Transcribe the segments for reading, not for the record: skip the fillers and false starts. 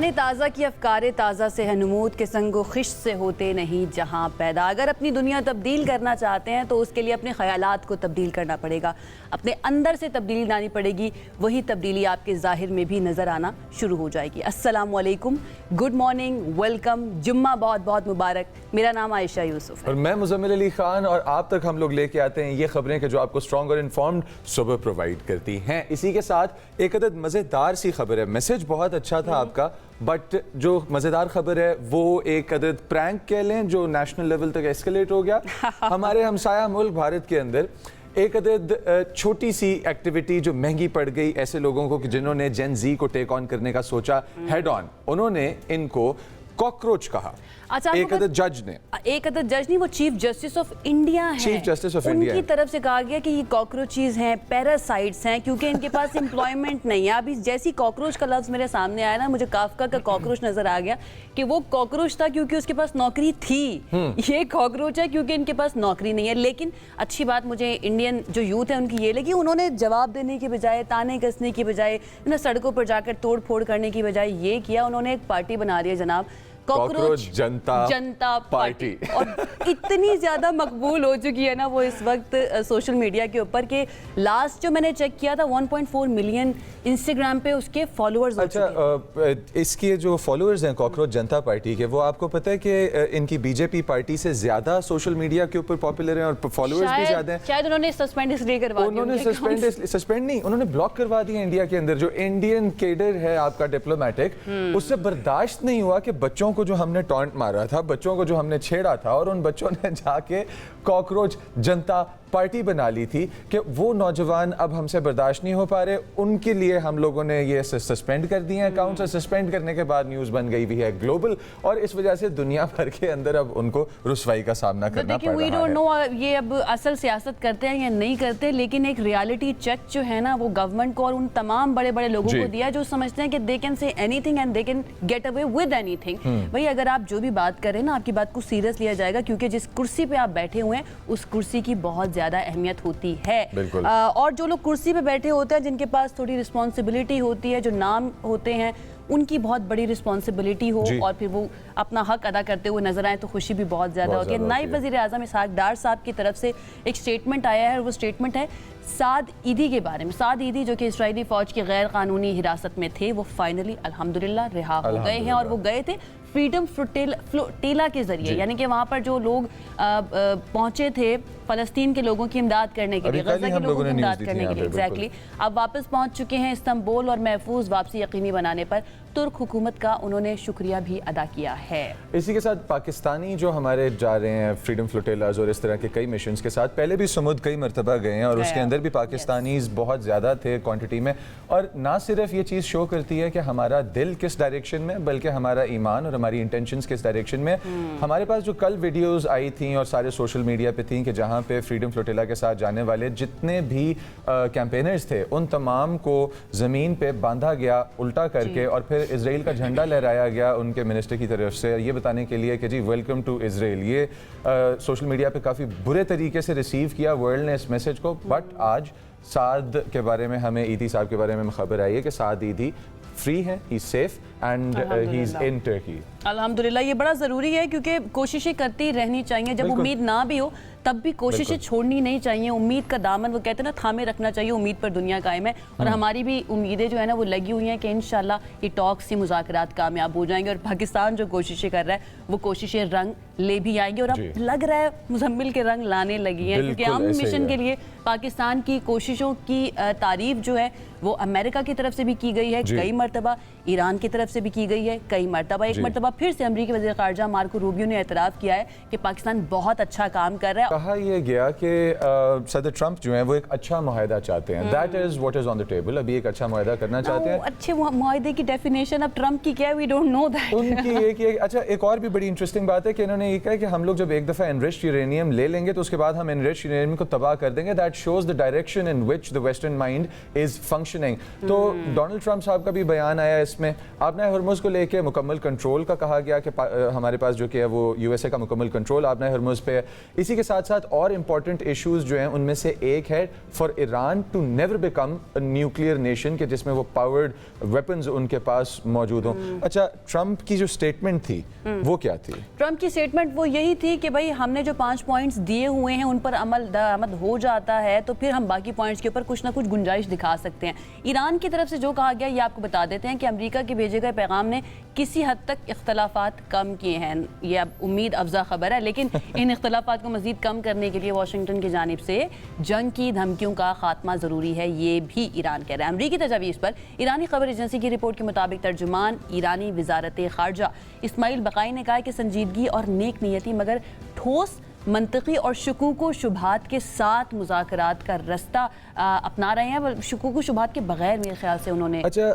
ज़बान ताज़ा की अफ़कार ताज़ा से है नमूद के संगो खिश से होते नहीं जहाँ पैदा। अगर अपनी दुनिया तब्दील करना चाहते हैं तो उसके लिए अपने ख़यालात को तब्दील करना पड़ेगा, अपने अंदर से तब्दीली लानी पड़ेगी। वही तब्दीली आपके ज़ाहिर में भी नज़र आना शुरू हो जाएगी। अस्सलाम वालेकुम, गुड मॉर्निंग, वेलकम, जुम्मा बहुत बहुत मुबारक। मेरा नाम आयशा यूसुफ है और मैं मुज़म्मिल अली खान, और आप तक हम लोग लेके आते हैं ये खबरें कि जो आपको स्ट्रॉन्ग और इन्फॉर्म्ड सुबह प्रोवाइड करती हैं। इसी के साथ एक अदद मज़ेदार सी खबर है। मैसेज बहुत अच्छा था आपका, बट जो मज़ेदार खबर है वो एक अदद प्रैंक कह लें जो नेशनल लेवल तक एस्केलेट हो गया। हमारे हमसाया मुल्क भारत के अंदर एक अदद छोटी सी एक्टिविटी जो महंगी पड़ गई ऐसे लोगों को कि जिन्होंने जेन जी को टेक ऑन करने का सोचा हेड ऑन, उन्होंने इनको कॉकरोच कहा। अच्छा, एक अदद जज ने, एक अदद जज नहीं, वो चीफ जस्टिस ऑफ इंडिया है, चीफ जस्टिस ऑफ इंडिया, उनकी तरफ से कहा गया कि ये कॉकरोचेस हैं, पैरासाइट्स हैं, क्योंकि इनके पास एम्प्लॉयमेंट नहीं है। अभी जैसी कॉकरोच का लफ्ज मेरे सामने आया ना, मुझे काफका का कॉकरोच नजर आ गया कि वो कॉकरोच था क्योंकि उसके पास नौकरी थी। ये कॉकरोच है क्योंकि इनके पास नौकरी नहीं है। लेकिन अच्छी बात मुझे इंडियन जो यूथ है उनकी ये लगी, उन्होंने जवाब देने की बजाय, ताने कसने की बजाय, सड़कों पर जाकर तोड़ फोड़ करने की बजाय ये किया, उन्होंने एक पार्टी बना रही है जनाब, कॉकरोच जनता पार्टी। और इतनी ज्यादा मकबूल हो चुकी है ना वो इस वक्त सोशल मीडिया के ऊपर कि लास्ट जो मैंने चेक किया था 1.4 मिलियन इंस्टाग्राम पे उसके फॉलोअर्स हो चुके हैं। इसके जो फॉलोअर्स हैं कॉकरोच जनता पार्टी के, वो आपको पता है कि इनकी बीजेपी पार्टी से ज्यादा सोशल मीडिया के ऊपर पॉपुलर हैं और फॉलोअर्स भी ज्यादा हैं। शायद उन्होंने सस्पेंड इसलिए करवा दिया, उन्होंने सस्पेंड नहीं, उन्होंने ब्लॉक करवा दिया इंडिया के अंदर। जो इंडियन केडर है आपका डिप्लोमेटिक, उससे बर्दाश्त नहीं हुआ कि बच्चों को जो हमने टॉन्ट मारा था, बच्चों को जो हमने छेड़ा था, और उन बच्चों ने जाके कॉकरोच जनता पार्टी बना ली थी कि वो नौजवान अब हमसे बर्दाश्त नहीं हो पा रहे। उनके लिए हम लोगों ने ये सस्पेंड कर दिए हैं अकाउंट। से सस्पेंड करने के बाद न्यूज़ बन गई भी है ग्लोबल, और इस वजह से दुनिया भर के अंदर अब उनको रुसवाई का सामना करना पड़ रहा है। वी डोंट नो ये अब असल सियासत करते हैं या नहीं करते, लेकिन एक रियलिटी चेक जो है ना वो गवर्नमेंट को और उन तमाम बड़े बड़े लोगों को दिया जो समझते हैं कि they can say anything and they can get away with anything. भाई अगर आप जो भी बात करें ना, आपकी बात को सीरियस लिया जाएगा, क्योंकि जिस कुर्सी पे आप बैठे हुए हैं उस कुर्सी की बहुत ज्यादा अहमियत होती है। और जो लोग कुर्सी पे बैठे होते हैं, जिनके पास थोड़ी रिस्पॉन्सिबिलिटी होती है, जो नाम होते हैं, उनकी बहुत बड़ी रिस्पॉन्सिबिलिटी हो और फिर वो अपना हक अदा करते हुए नजर आए तो खुशी भी बहुत ज्यादा होती है। नायब वजीर आजम इसहाक डार साहब की तरफ से एक स्टेटमेंट आया है, और वो स्टेटमेंट है साद ईदी के बारे में। साद ईदी जो कि इस्राएली फौज की गैर कानूनी हिरासत में थे, वो फाइनली अल्हम्दुलिल्लाह रिहा हो गए हैं। और वो गए थे फ्रीडम फ्लोटिला के जरिए, यानी कि वहाँ पर जो लोग पहुँचे थे फलस्तीन के लोगों की इमदाद करने के लिए, गजा के लोगों की इमदाद करने के लिए, एग्जैक्टली, अब वापस पहुँच चुके हैं इस्तांबुल, और महफूज वापसी यकीनी बनाने पर तुर्क हुकूमत का उन्होंने शुक्रिया भी अदा किया है। इसी के साथ पाकिस्तानी जो हमारे जा रहे हैं फ्रीडम फ्लोटिलाज और इस तरह के कई मिशंस के साथ, पहले भी समुद्र कई मरतबा गए हैं, और उसके अंदर भी पाकिस्तानीज बहुत ज़्यादा थे क्वांटिटी में। और ना सिर्फ ये चीज़ शो करती है कि हमारा दिल किस डायरेक्शन में, बल्कि हमारा ईमान और हमारी इंटेंशंस किस डायरेक्शन में। हमारे पास जो कल वीडियोज़ आई थी और सारे सोशल मीडिया पे थी कि जहाँ पे फ्रीडम फ्लोटिला के साथ जाने वाले जितने भी कैंपेनर्स थे, उन तमाम को ज़मीन पे बांधा गया उल्टा करके, और फिर इजराइल का झंडा लहराया गया उनके मिनिस्टर की तरफ से, ये बताने के लिए कि जी वेलकम टू इजराइल। ये सोशल मीडिया पे काफ़ी बुरे तरीके से रिसीव किया वर्ल्ड ने इस मैसेज को। बट आज साद के बारे में, हमें ईदी साहब के बारे में खबर आई है कि साद ईदी फ्री है, he is safe and he is in Turkey. अल्हम्दुलिल्लाह, ये बड़ा ज़रूरी है क्योंकि कोशिशें करती रहनी चाहिए। जब उम्मीद ना भी हो तब भी कोशिशें छोड़नी नहीं चाहिए। उम्मीद का दामन, वो कहते हैं ना, थामे रखना चाहिए। उम्मीद पर दुनिया कायम है, और हमारी भी उम्मीदें जो है ना वो लगी हुई हैं कि इंशाल्लाह ये टॉक्स, ये मुज़ाकरात कामयाब हो जाएंगे, और पाकिस्तान जो कोशिशें कर रहा है वो कोशिशें रंग ले भी आएंगे। और अब लग रहा है मुज़म्मिल के रंग लाने लगी हैं, क्योंकि हम मिशन के लिए पाकिस्तान की कोशिशों की तारीफ जो है वो अमेरिका की तरफ से भी की गई है कई मरतबा, ईरान की तरफ से भी की गई है कई मरतबा। एक मरतबा फिर से अमरीकी वज़ीर ख़ारजा मार्को रूबियो ने एतराफ़ किया है कि पाकिस्तान बहुत अच्छा काम कर रहा है। कहा यह गया कि सदर ट्रंप जो है वो एक अच्छा मुआहदा चाहते हैं। That is what is on the table. अभी एक अच्छा मुआहदा करना चाहते हैं। अच्छे मुआहदे की डेफिनेशन अब ट्रंप की क्या है, वी डोंट नो दैट। उनकी अच्छा, एक और भी बड़ी इंटरेस्टिंग बात है कि इन्होंने ये कहा कि हम लोग जब एक दफ़ा एनरिच्ड यूरेनियम ले लेंगे तो उसके बाद हम एनरिच्ड यूरेनियम को तबाह कर देंगे। That shows the direction in which the western mind is functioning. तो डोनाल्ड ट्रंप साहब का भी बयान आया इसमें। आपने हरमुज़ को लेके मुकम्मल कंट्रोल का कहा गया कि हमारे पास जो कि है वो यूएसए का मुकम्मल कंट्रोल आपने हरमुज़ पे है। इसी के साथ साथ साथ और इम्पोर्टेंट इश्यूज जो हैं उनमें से एक है for Iran to never become a nuclear nation के जिसमें वो पावर्ड वेपन्स उनके पास मौजूद हों। अच्छा, ट्रंप की जो स्टेटमेंट थी वो क्या थी? ट्रंप की स्टेटमेंट वो यही थी कि भाई हमने जो 5 पॉइंट्स दिए हुए हैं उन पर अमल दरामद हो जाता है तो फिर हम बाकी पॉइंट्स के ऊपर कुछ ना कुछ गुंजाइश दिखा सकते हैं। ईरान की तरफ से जो कहा गया ये आपको बता देते हैं कि अमेरिका के भेजे गए पैगाम ने किसी हद तक इख्तलाफात कम किए हैं। ये अब उम्मीद अफजा खबर है, लेकिन इन इख्तलाफात को मजीद कम करने के लिए वाशिंगटन की जानिब से जंग की धमकियों का खात्मा ज़रूरी है, ये भी ईरान कह रहा है। अमरीकी तजावीज़ पर ईरानी खबर एजेंसी की रिपोर्ट के मुताबिक तर्जुमान ईरानी वजारत खारजा इस्माइल बकाई ने कहा कि संजीदगी और नेक नीयती मगर ठोस मंतकी और शुकूक व शुबहात के साथ मुज़ाकरात का रास्ता अपना रहे हैं। शुकूक व शुबहात के बगैर मेरे ख्याल से उन्होंने अच्छा,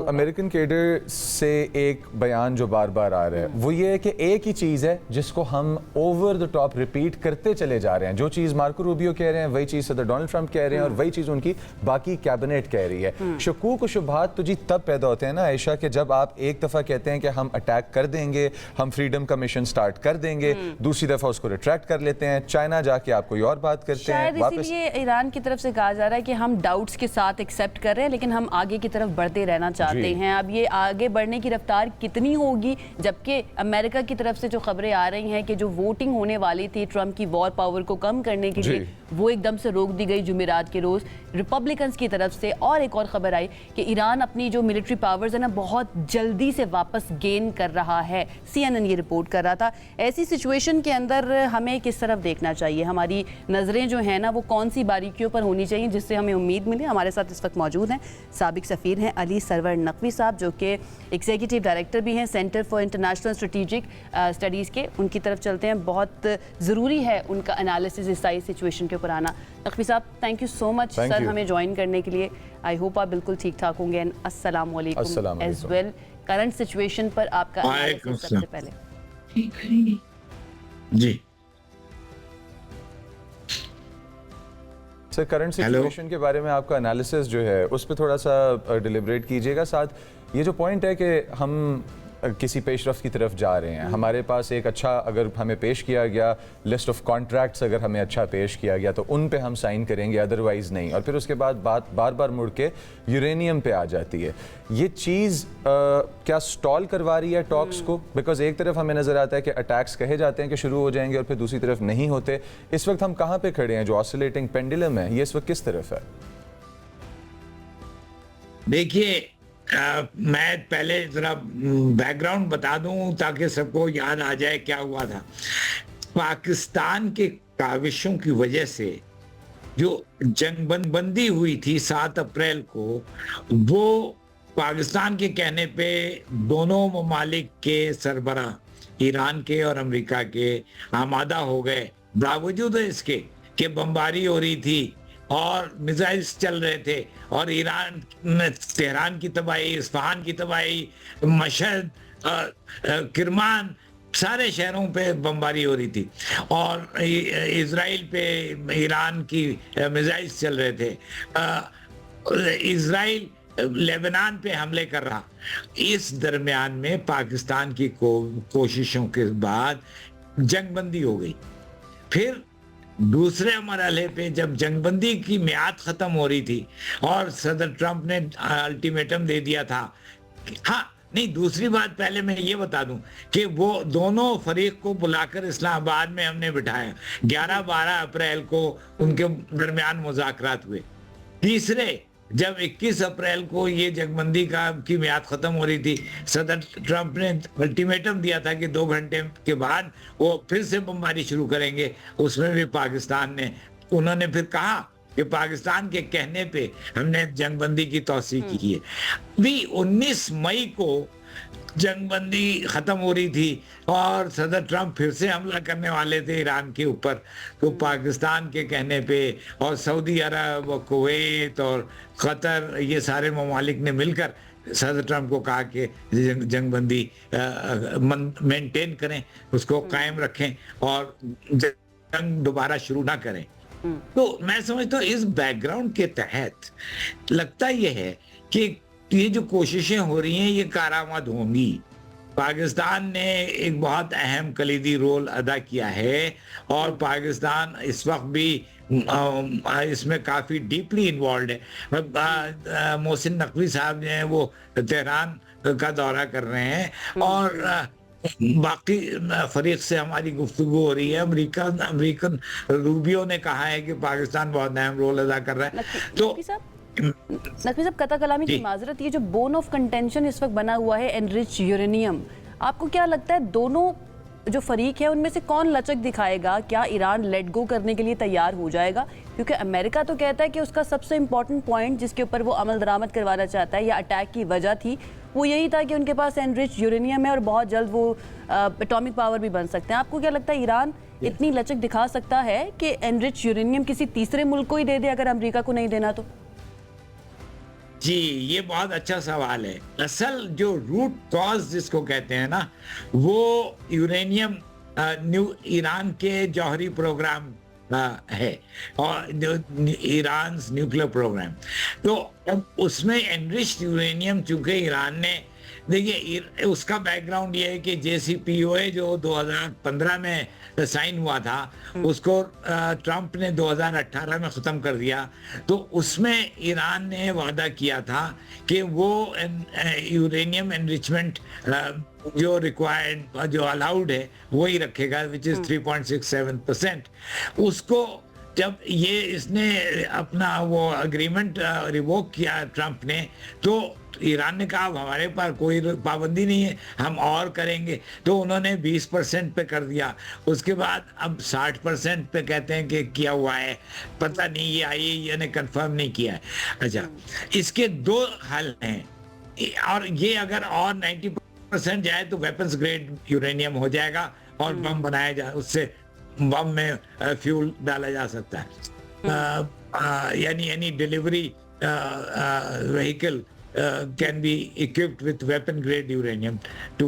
अमेरिकन केडर से एक बयान जो बार बार आ रहा है वो ये है कि एक ही चीज़ है जिसको हम ओवर द टॉप रिपीट करते चले जा रहे हैं। जो चीज़ मार्को रूबियो कह रहे हैं वही चीज़ सदर डोनाल्ड ट्रंप कह रहे हैं और वही चीज़ उनकी बाकी कैबिनेट कह रही है। शुकूक व शुबहात तो जी तब पैदा होते हैं ना आयशा, कि जब आप एक दफ़ा कहते हैं कि हम अटैक कर देंगे, हम फ्रीडम का मिशन स्टार्ट कर देंगे, दूसरी दफ़ा उसको रिट्रैक्ट कर लेते हैं, चाइना जाके आप कोई और बात करते हैं। शायद इसीलिए ईरान की तरफ से कहा जा रहा है कि हम डाउट्स के साथ एक्सेप्ट कर रहे हैं लेकिन हम आगे की तरफ बढ़ते रहना चाहते हैं। अब ये आगे बढ़ने की रफ्तार कितनी होगी, जबकि अमेरिका की तरफ से जो खबरें आ रही हैं कि जो वोटिंग होने वाली थी ट्रंप की वॉर पावर को कम करने के लिए वो एकदम से रोक दी गई जुमेरात के रोज रिपब्लिकन्स की तरफ से। और एक और खबर आई कि ईरान अपनी जो मिलिट्री पावर्स है ना बहुत जल्दी से वापस गेन कर रहा है। CNN ये रिपोर्ट कर रहा था। ऐसी सिचुएशन के अंदर हमें किस तरफ देखना चाहिए, हमारी नज़रें जो है ना वो कौन सी बारीकियों पर होनी चाहिए जिससे हमें उम्मीद मिले। हमारे साथ इस वक्त मौजूद हैं साबिक सफ़ीर हैं अली सरवर नकवी साहब, जो कि एग्जीक्यूटिव डायरेक्टर भी हैं centre for international strategic studies के। उनकी तरफ चलते हैं, बहुत ज़रूरी है उनका एनालिसिस इस सारी सिचुएशन के ऊपर आना। नकवी साहब, thank you so much sir हमें ज्वाइन करने के लिए। आई होप आप बिल्कुल ठीक ठाक होंगे। एंड अस्सलाम वालेकुम एज वेल। करंट सिचुएशन पर आपका एनालिसिस सबसे पहले। जी सर, करंट सिचुएशन के बारे में आपका एनालिसिस जो है उस पर थोड़ा सा डिलिब्रेट कीजिएगा। साथ ये जो पॉइंट है कि हम किसी पेशरफ की तरफ जा रहे हैं, हमारे पास एक अच्छा अगर हमें पेश किया गया लिस्ट ऑफ कॉन्ट्रैक्ट्स अगर हमें अच्छा पेश किया गया तो उन पे हम साइन करेंगे, अदरवाइज नहीं। और फिर उसके बाद बात बार बार मुड़ के यूरेनियम पे आ जाती है। ये चीज़ क्या स्टॉल करवा रही है टॉक्स को? बिकॉज एक तरफ हमें नज़र आता है कि अटैक्स कहे जाते हैं कि शुरू हो जाएंगे और फिर दूसरी तरफ नहीं होते। इस वक्त हम कहाँ पे खड़े हैं? जो ऑसिलेटिंग पेंडुलम है ये इस वक्त किस तरफ है? देखिए, मैं पहले जरा बैकग्राउंड बता दूं ताकि सबको याद आ जाए क्या हुआ था। पाकिस्तान के काविशों की वजह से जो जंगबंदी हुई थी 7 अप्रैल को, वो पाकिस्तान के कहने पे दोनों ममालिक के सरबराह ईरान के और अमेरिका के आमादा हो गए, बावजूद इसके कि बमबारी हो रही थी और मिसाइल्स चल रहे थे और ईरान ने तेहरान की तबाही, इस्फहान की तबाही, मशहद, किरमान, सारे शहरों पे बमबारी हो रही थी और इजराइल पे ईरान की मिसाइल्स चल रहे थे। इजराइल लेबनान पे हमले कर रहा। इस दरमियान में पाकिस्तान की कोशिशों के बाद जंगबंदी हो गई। फिर दूसरे मरहले पे जब जंगबंदी की मियाद खत्म हो रही थी और सदर ट्रंप ने अल्टीमेटम दे दिया था। हाँ, नहीं, दूसरी बात पहले मैं ये बता दूं कि वो दोनों फरीक को बुलाकर इस्लामाबाद में हमने बिठाया। 11-12 अप्रैल को उनके दरमियान मुज़ाकरात हुए। तीसरे, जब 21 अप्रैल को ये जंगबंदी की मियाद खत्म हो रही थी, सदर ट्रंप ने अल्टीमेटम दिया था कि 2 घंटे के बाद वो फिर से बमबारी शुरू करेंगे। उसमें भी पाकिस्तान ने, उन्होंने फिर कहा कि पाकिस्तान के कहने पे हमने जंगबंदी की तौसीक की है। भी 19 मई को जंगबंदी खत्म हो रही थी और सदर ट्रंप फिर से हमला करने वाले थे ईरान के ऊपर, तो पाकिस्तान के कहने पे और सऊदी अरब और कुवैत और कतर, ये सारे ममालिक ने मिलकर सदर ट्रंप को कहा कि जंगबंदी मेंटेन करें, उसको कायम रखें और जंग दोबारा शुरू ना करें। तो मैं समझता हूँ इस बैकग्राउंड के तहत लगता यह है कि ये जो कोशिशें हो रही हैं ये कारामद होंगी पाकिस्तान ने एक बहुत अहम कलीदी रोल अदा किया है और पाकिस्तान इस वक्त भी इसमें काफी डीपली इन्वॉल्व है। मोहसिन नकवी साहब जो हैं वो तेहरान का दौरा कर रहे हैं और बाकी फरीक से हमारी गुफ्तगू हो रही है। अमेरिकन रूबियो ने कहा है कि पाकिस्तान बहुत अहम रोल अदा कर रहा है। तो नकवी साहब, कता कलामी की माजरत, ये जो बोन ऑफ कंटेंशन इस वक्त बना हुआ है एनरिच यूरेनियम, आपको क्या लगता है दोनों जो फरीक है उनमें से कौन लचक दिखाएगा? क्या ईरान लेट गो करने के लिए तैयार हो जाएगा? क्योंकि अमेरिका तो कहता है कि उसका सबसे इंपॉर्टेंट पॉइंट जिसके ऊपर वो अमल दरामद करवाना चाहता है या अटैक की वजह थी वो यही था कि उनके पास एनरिच यूरेनियम है और बहुत जल्द वो एटॉमिक पावर भी बन सकते हैं। आपको क्या लगता है ईरान इतनी लचक दिखा सकता है कि एनरिच यूरेनियम किसी तीसरे मुल्क को ही दे दे अगर अमेरिका को नहीं देना तो? जी, ये बहुत अच्छा सवाल है। असल जो रूट कॉज जिसको कहते हैं ना, वो यूरेनियम ईरान के जौहरी प्रोग्राम है और ईरान न्यूक्लियर प्रोग्राम। तो अब उसमें एनरिच्ड यूरेनियम चूंकि ईरान ने, देखिए उसका बैकग्राउंड ये है कि JCPOA जो 2015 में साइन हुआ था उसको ट्रंप ने 2018 में ख़त्म कर दिया। तो उसमें ईरान ने वादा किया था कि वो यूरेनियम एनरिचमेंट जो रिक्वायर्ड जो अलाउड है वही रखेगा, विच इज़ 3.67%। उसको जब ये इसने अपना वो अग्रीमेंट रिवोक किया ट्रंप ने, तो ईरान ने कहा अब हमारे पास कोई पाबंदी नहीं है, हम और करेंगे। तो उन्होंने 20% पे कर दिया। उसके बाद अब 60% पे कहते हैं कि किया हुआ है, पता नहीं ये IAEA ने कंफर्म नहीं किया है। अच्छा, इसके दो हल हैं और ये अगर और 90% जाए तो वेपन्स ग्रेड यूरेनियम हो जाएगा और बम बनाया जाए, उससे बम में फ्यूल डाला जा सकता है। यानी any delivery vehicle can be equipped with weapon grade uranium to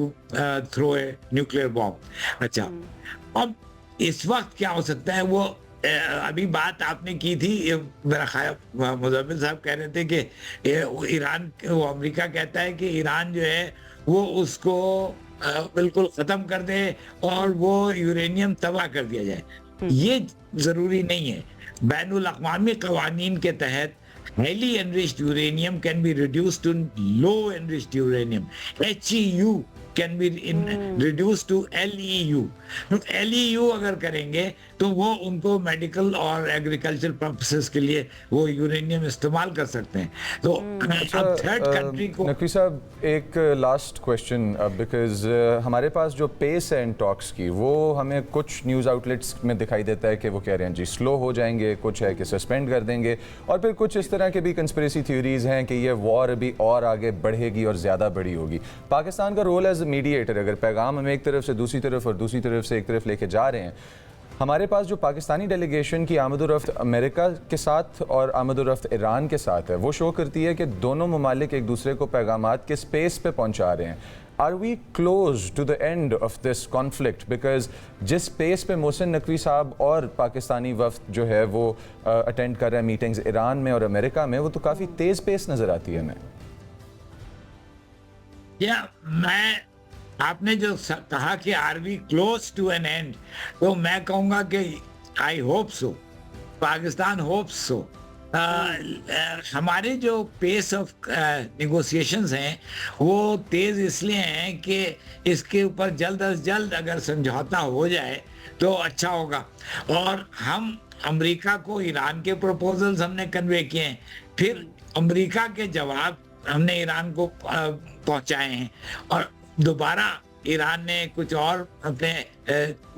throw a nuclear bomb। अच्छा, अब इस वक्त क्या हो सकता है? वो अभी बात आपने की थी, मेरा ख्याल मुज़म्मिल साहब कह रहे थे कि ईरान, वो अमेरिका कहता है कि ईरान जो है वो उसको बिल्कुल ख़त्म कर दे और वो यूरेनियम तबाह कर दिया जाए। ये ज़रूरी नहीं है। बैनुल अक़वामी क़वानीन के तहत highly enriched uranium can be reduced to low enriched uranium, HEU can be reduced to LEU। तो LEU अगर करेंगे तो वो उनको मेडिकल और एग्रीकल्चर पर्पसेस के लिए वो यूरेनियम इस्तेमाल कर सकते हैं। तो अब थर्ड कंट्री को, नकवी साहब एक लास्ट क्वेश्चन, बिकॉज हमारे पास जो पेस है इन टॉक्स की, वो हमें कुछ न्यूज़ आउटलेट्स में दिखाई देता है कि वो कह रहे हैं जी स्लो हो जाएंगे, कुछ है कि सस्पेंड कर देंगे, और फिर कुछ इस तरह के भी कंस्पिरेसी थ्योरीज हैं कि ये वॉर अभी और आगे बढ़ेगी और ज़्यादा बड़ी होगी। पाकिस्तान का रोल एज मीडिएटर, अगर पैगाम हम एक तरफ से दूसरी तरफ और दूसरी तरफ से एक तरफ लेके जा रहे हैं, हमारे पास जो पाकिस्तानी डेलीगेशन की आमदोरफ्त अमेरिका के साथ और आमदोरफ्त ईरान के साथ है, वो शो करती है कि दोनों ममालिक एक दूसरे को पैगामात के स्पेस पे पहुंचा रहे हैं। Are we close to the end of this conflict? Because जिस स्पेस पे मोहसिन नकवी साहब और पाकिस्तानी वफ्द जो है वो अटेंड कर रहे हैं मीटिंग्स ईरान में और अमेरिका में, वो तो काफ़ी तेज़ पेस नज़र आती है हमें। मैं आपने जो कहा कि are we close to an end, तो मैं कहूँगा कि I hope so, Pakistan hopes so. हमारे जो पेस ऑफ नेगोशिएशंस हैं वो तेज़ इसलिए हैं कि इसके ऊपर जल्द अज जल्द अगर समझौता हो जाए तो अच्छा होगा। और हम अमेरिका को ईरान के प्रपोजल्स हमने कन्वे किए हैं, फिर अमेरिका के जवाब हमने ईरान को पहुंचाए हैं, और दोबारा ईरान ने कुछ और अपने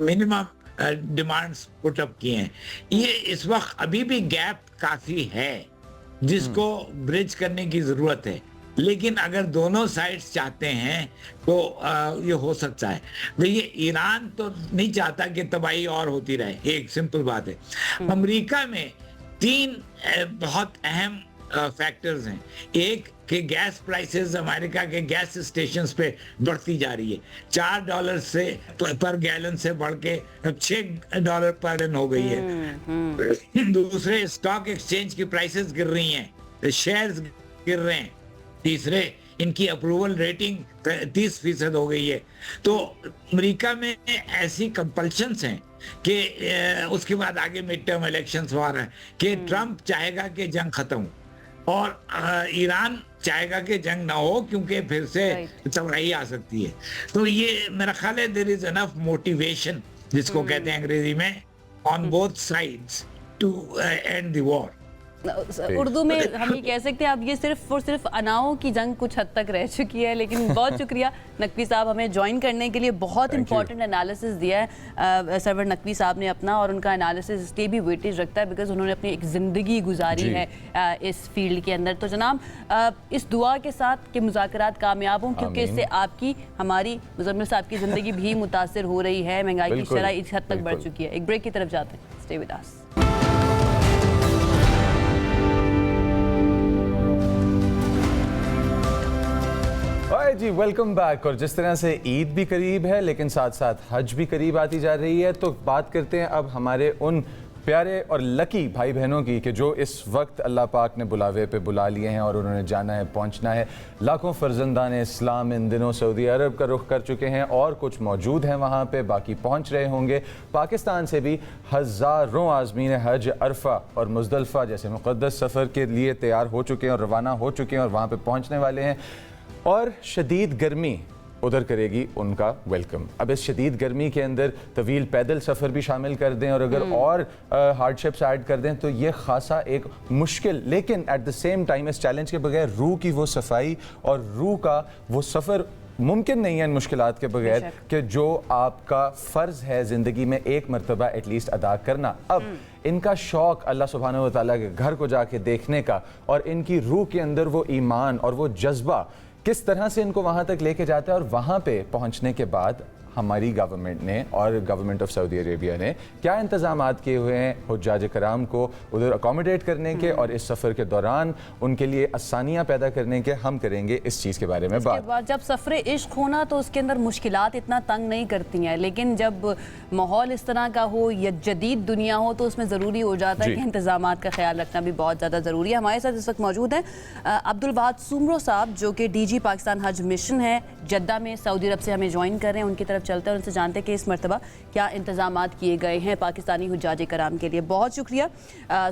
मिनिमम डिमांड्स पुट अप किए हैं। ये इस वक्त अभी भी गैप काफ़ी है जिसको ब्रिज करने की ज़रूरत है, लेकिन अगर दोनों साइड्स चाहते हैं तो ये हो सकता है। देखिए, ईरान तो नहीं चाहता कि तबाही और होती रहे, एक सिंपल बात है। अमेरिका में तीन बहुत अहम फैक्टर्स हैं। एक कि गैस प्राइसेस अमेरिका के गैस स्टेशंस पे बढ़ती जा रही है, $4 से पर गैलन से बढ़ के अब $6 पर टन हो गई है। दूसरे, स्टॉक एक्सचेंज की प्राइसेस गिर रही हैं, शेयर्स गिर रहे हैं। तीसरे, इनकी अप्रूवल रेटिंग 30% हो गई है। तो अमेरिका में ऐसी कंपल्शंस हैं कि उसके बाद आगे मिड टर्म इलेक्शंस हो रहा है कि ट्रंप चाहेगा कि जंग खत्म हो और ईरान चाहेगा कि जंग ना हो, क्योंकि फिर से तबाही आ सकती है। तो ये मेरा ख्याल है देयर इज एनफ मोटिवेशन, जिसको कहते हैं अंग्रेजी में, on both sides to end the war. Urdu में हम ये कह सकते हैं अब ये सिर्फ और सिर्फ अनाओं की जंग कुछ हद तक रह चुकी है। लेकिन बहुत शुक्रिया नकवी साहब हमें ज्वाइन करने के लिए, बहुत इंपॉर्टेंट एनालिसिस दिया है सरवर नकवी साहब ने अपना, और उनका एनालिसिस इसलिए भी वेटेज रखता है बिकॉज उन्होंने अपनी एक ज़िंदगी गुजारी है इस फील्ड के अंदर। तो जनाब इस दुआ के साथ कि मुज़ाकरात कामयाब हों, क्योंकि इससे आपकी, हमारी, मुज़म्मिल साहब की ज़िंदगी भी मुतासर हो रही है, महंगाई की शरह इस हद तक बढ़ चुकी है। एक ब्रेक की तरफ जाते हैं, स्टे विद अस। जी वेलकम बैक। और जिस तरह से ईद भी करीब है लेकिन साथ साथ हज भी करीब आती जा रही है, तो बात करते हैं अब हमारे उन प्यारे और लकी भाई बहनों की कि जो इस वक्त अल्लाह पाक ने बुलावे पे बुला लिए हैं और उन्होंने जाना है, पहुंचना है। लाखों फर्जंदान इस्लाम इन दिनों सऊदी अरब का रुख कर चुके हैं और कुछ मौजूद हैं वहाँ पे, बाकी पहुंच रहे होंगे। पाकिस्तान से भी हज़ारों आज़मीन हज अरफा और मुज़दलिफ़ा जैसे मुक़द्दस सफ़र के लिए तैयार हो चुके हैं और रवाना हो चुके हैं और वहाँ पर पहुँचने वाले हैं। और शदीद गर्मी उधर करेगी उनका वेलकम। अब इस शदीद गर्मी के अंदर तवील पैदल सफ़र भी शामिल कर दें और अगर और हार्डशिप्स ऐड कर दें तो ये खासा एक मुश्किल, लेकिन एट द सेम टाइम इस चैलेंज के बगैर रूह की वो सफाई और रूह का वो सफ़र मुमकिन नहीं है इन मुश्किलात के बगैर, कि जो आपका फ़र्ज़ है ज़िंदगी में एक मरतबा एटलीस्ट अदा करना। अब इनका शौक़ अल्लाह सुब्हानहू व तआला के घर को जाके देखने का और इनकी रूह के अंदर वो ईमान और वो जज्बा किस तरह से इनको वहाँ तक लेके जाता है, और वहाँ पे पहुँचने के बाद हमारी गवर्नमेंट ने और गवर्नमेंट ऑफ सऊदी अरेबिया ने क्या इंतज़ामात किए हुए हैं हुज्जाज कराम को उधर अकोमोडेट करने के और इस सफ़र के दौरान उनके लिए आसानियाँ पैदा करने के। हम करेंगे इस चीज़ के बारे में बात। जब सफ़र इश्क होना तो उसके अंदर मुश्किलात इतना तंग नहीं करती हैं, लेकिन जब माहौल इस तरह का हो या जदीद दुनिया हो तो उसमें ज़रूरी हो जाता है कि इंतज़ामात का ख्याल रखना भी बहुत ज़्यादा ज़रूरी है। हमारे साथ इस वक्त मौजूद हैं अब्दुल वाहद सुमरो साहब, जो कि DG पाकिस्तान हज मिशन है जद्दा में, सऊदी अरब से हमें ज्वाइन कर रहे हैं। उनकी तरफ चलते हैं, उनसे जानते हैं कि इस मरतबा क्या इंतज़ामात किए गए हैं पाकिस्तानी हुज्जाज कराम के लिए। बहुत शुक्रिया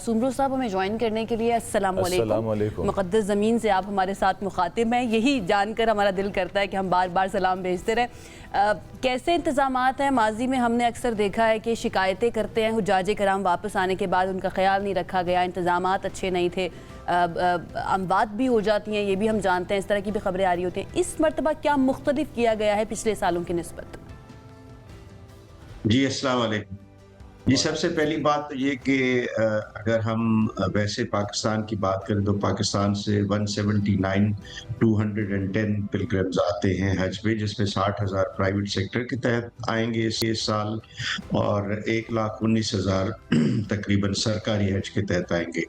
सुमरो साहब हमें ज्वाइन करने के लिए। अस्सलाम वालेकुम। मुक़द्दस ज़मीन से आप हमारे साथ मुखातिब हैं, यही जानकर हमारा दिल करता है कि हम बार बार सलाम भेजते रहें। कैसे इंतज़ामात हैं? माजी में हमने अक्सर देखा है कि शिकायतें करते हैं हुज्जाज कराम, वापस आने के बाद उनका ख्याल नहीं रखा गया, इंतज़ामात अच्छे नहीं थे, अमवात भी हो जाती हैं, ये भी हम जानते हैं, इस तरह की भी खबरें आ रही होती हैं। इस मरतबा क्या मुख्तलिफ किया गया है पिछले सालों की निस्बत? जी अस्सलाम वालेकुम। जी सबसे पहली बात तो ये कि अगर हम वैसे पाकिस्तान की बात करें तो पाकिस्तान से 179,210 पिलग्रिम्स आते हैं हज पे, जिसमें 60,000 प्राइवेट सेक्टर के तहत आएंगे इस साल और 1,19,000 तकरीबन सरकारी हज के तहत आएंगे।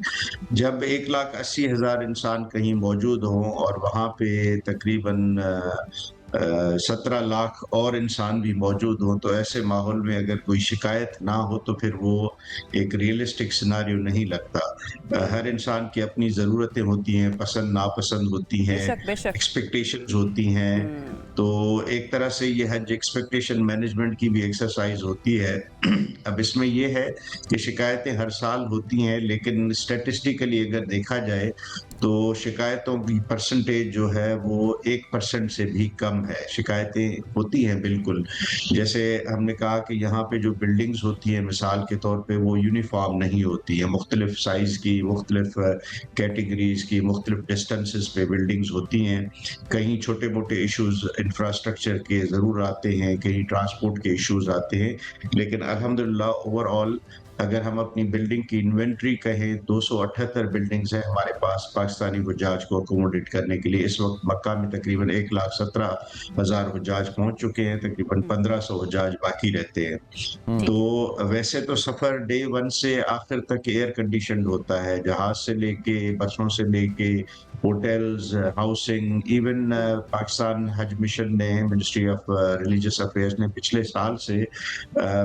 जब 1,80,000 इंसान कहीं मौजूद हों और वहाँ पे तकरीबन 17 लाख और इंसान भी मौजूद हों, तो ऐसे माहौल में अगर कोई शिकायत ना हो तो फिर वो एक रियलिस्टिक सिनारियो नहीं लगता। हर इंसान की अपनी ज़रूरतें होती हैं, पसंद नापसंद होती हैं, एक्सपेक्टेशंस होती हैं, तो एक तरह से ये हज एक्सपेक्टेशन मैनेजमेंट की भी एक्सरसाइज होती है। अब इसमें ये है कि शिकायतें हर साल होती हैं, लेकिन स्टैटिस्टिकली अगर देखा जाए तो शिकायतों की परसेंटेज जो है वो 1% से भी कम है। शिकायतें होती हैं बिल्कुल, जैसे हमने कहा कि यहाँ पे जो बिल्डिंग्स होती हैं मिसाल के तौर पे वो यूनिफॉर्म नहीं होती है, मुख्तलिफ साइज़ की, मुख्तलिफ कैटेगरीज की, मुख्तलिफ डिस्टेंसेस पे बिल्डिंग्स होती हैं। कहीं छोटे मोटे इश्यूज़ इंफ्रास्ट्रक्चर के ज़रूर आते हैं, कहीं ट्रांसपोर्ट के इश्यूज़ आते हैं, लेकिन अल्हम्दुलिल्लाह ओवरऑल अगर हम अपनी बिल्डिंग की इन्वेंट्री कहें 278 बिल्डिंग्स हैं हमारे पास पाकिस्तानी हुज्जाज को अकोमोडेट करने के लिए। इस वक्त मक्का में तकरीबन 1,17,000 हुज्जाज पहुंच चुके हैं, तकरीबन 1,500 हुज्जाज बाकी रहते हैं। तो वैसे तो सफ़र डे 1 से आखिर तक एयर कंडीशन होता है, जहाज से लेके, बसों से लेके, होटल्स, हाउसिंग, इवन पाकिस्तान हज मिशन ने, मिनिस्ट्री ऑफ रिलीजियस अफेयर्स ने पिछले साल से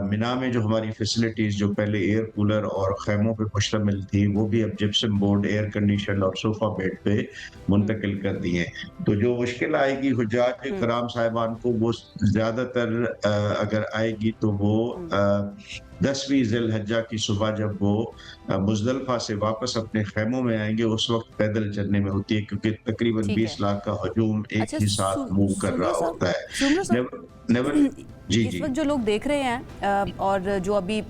मिना में जो हमारी फैसिलिटीज़ जो पहले एयर कूलर और खैमों पे मुश्तमिल थी, वो भी अब जिप्सम बोर्ड, एयर कंडीशन और सोफा बेड पे मुंतकिल कर दी हैं। तो जो मुश्किल आएगी हुज्जाज कराम साहिबान को, वो ज़्यादातर अगर आएगी तो वो 10वीं ज़िलहज्जा की सुबह जब वो मुज़दलिफ़ा से वापस अपने खैमों में आएंगे, उस वक्त पैदल चलने में होती है, क्योंकि तकरीबन 20 लाख का हजूम एक ही साथ मूव कर रहा होता है। जी इस वक्त जो लोग देख रहे हैं और जो अभी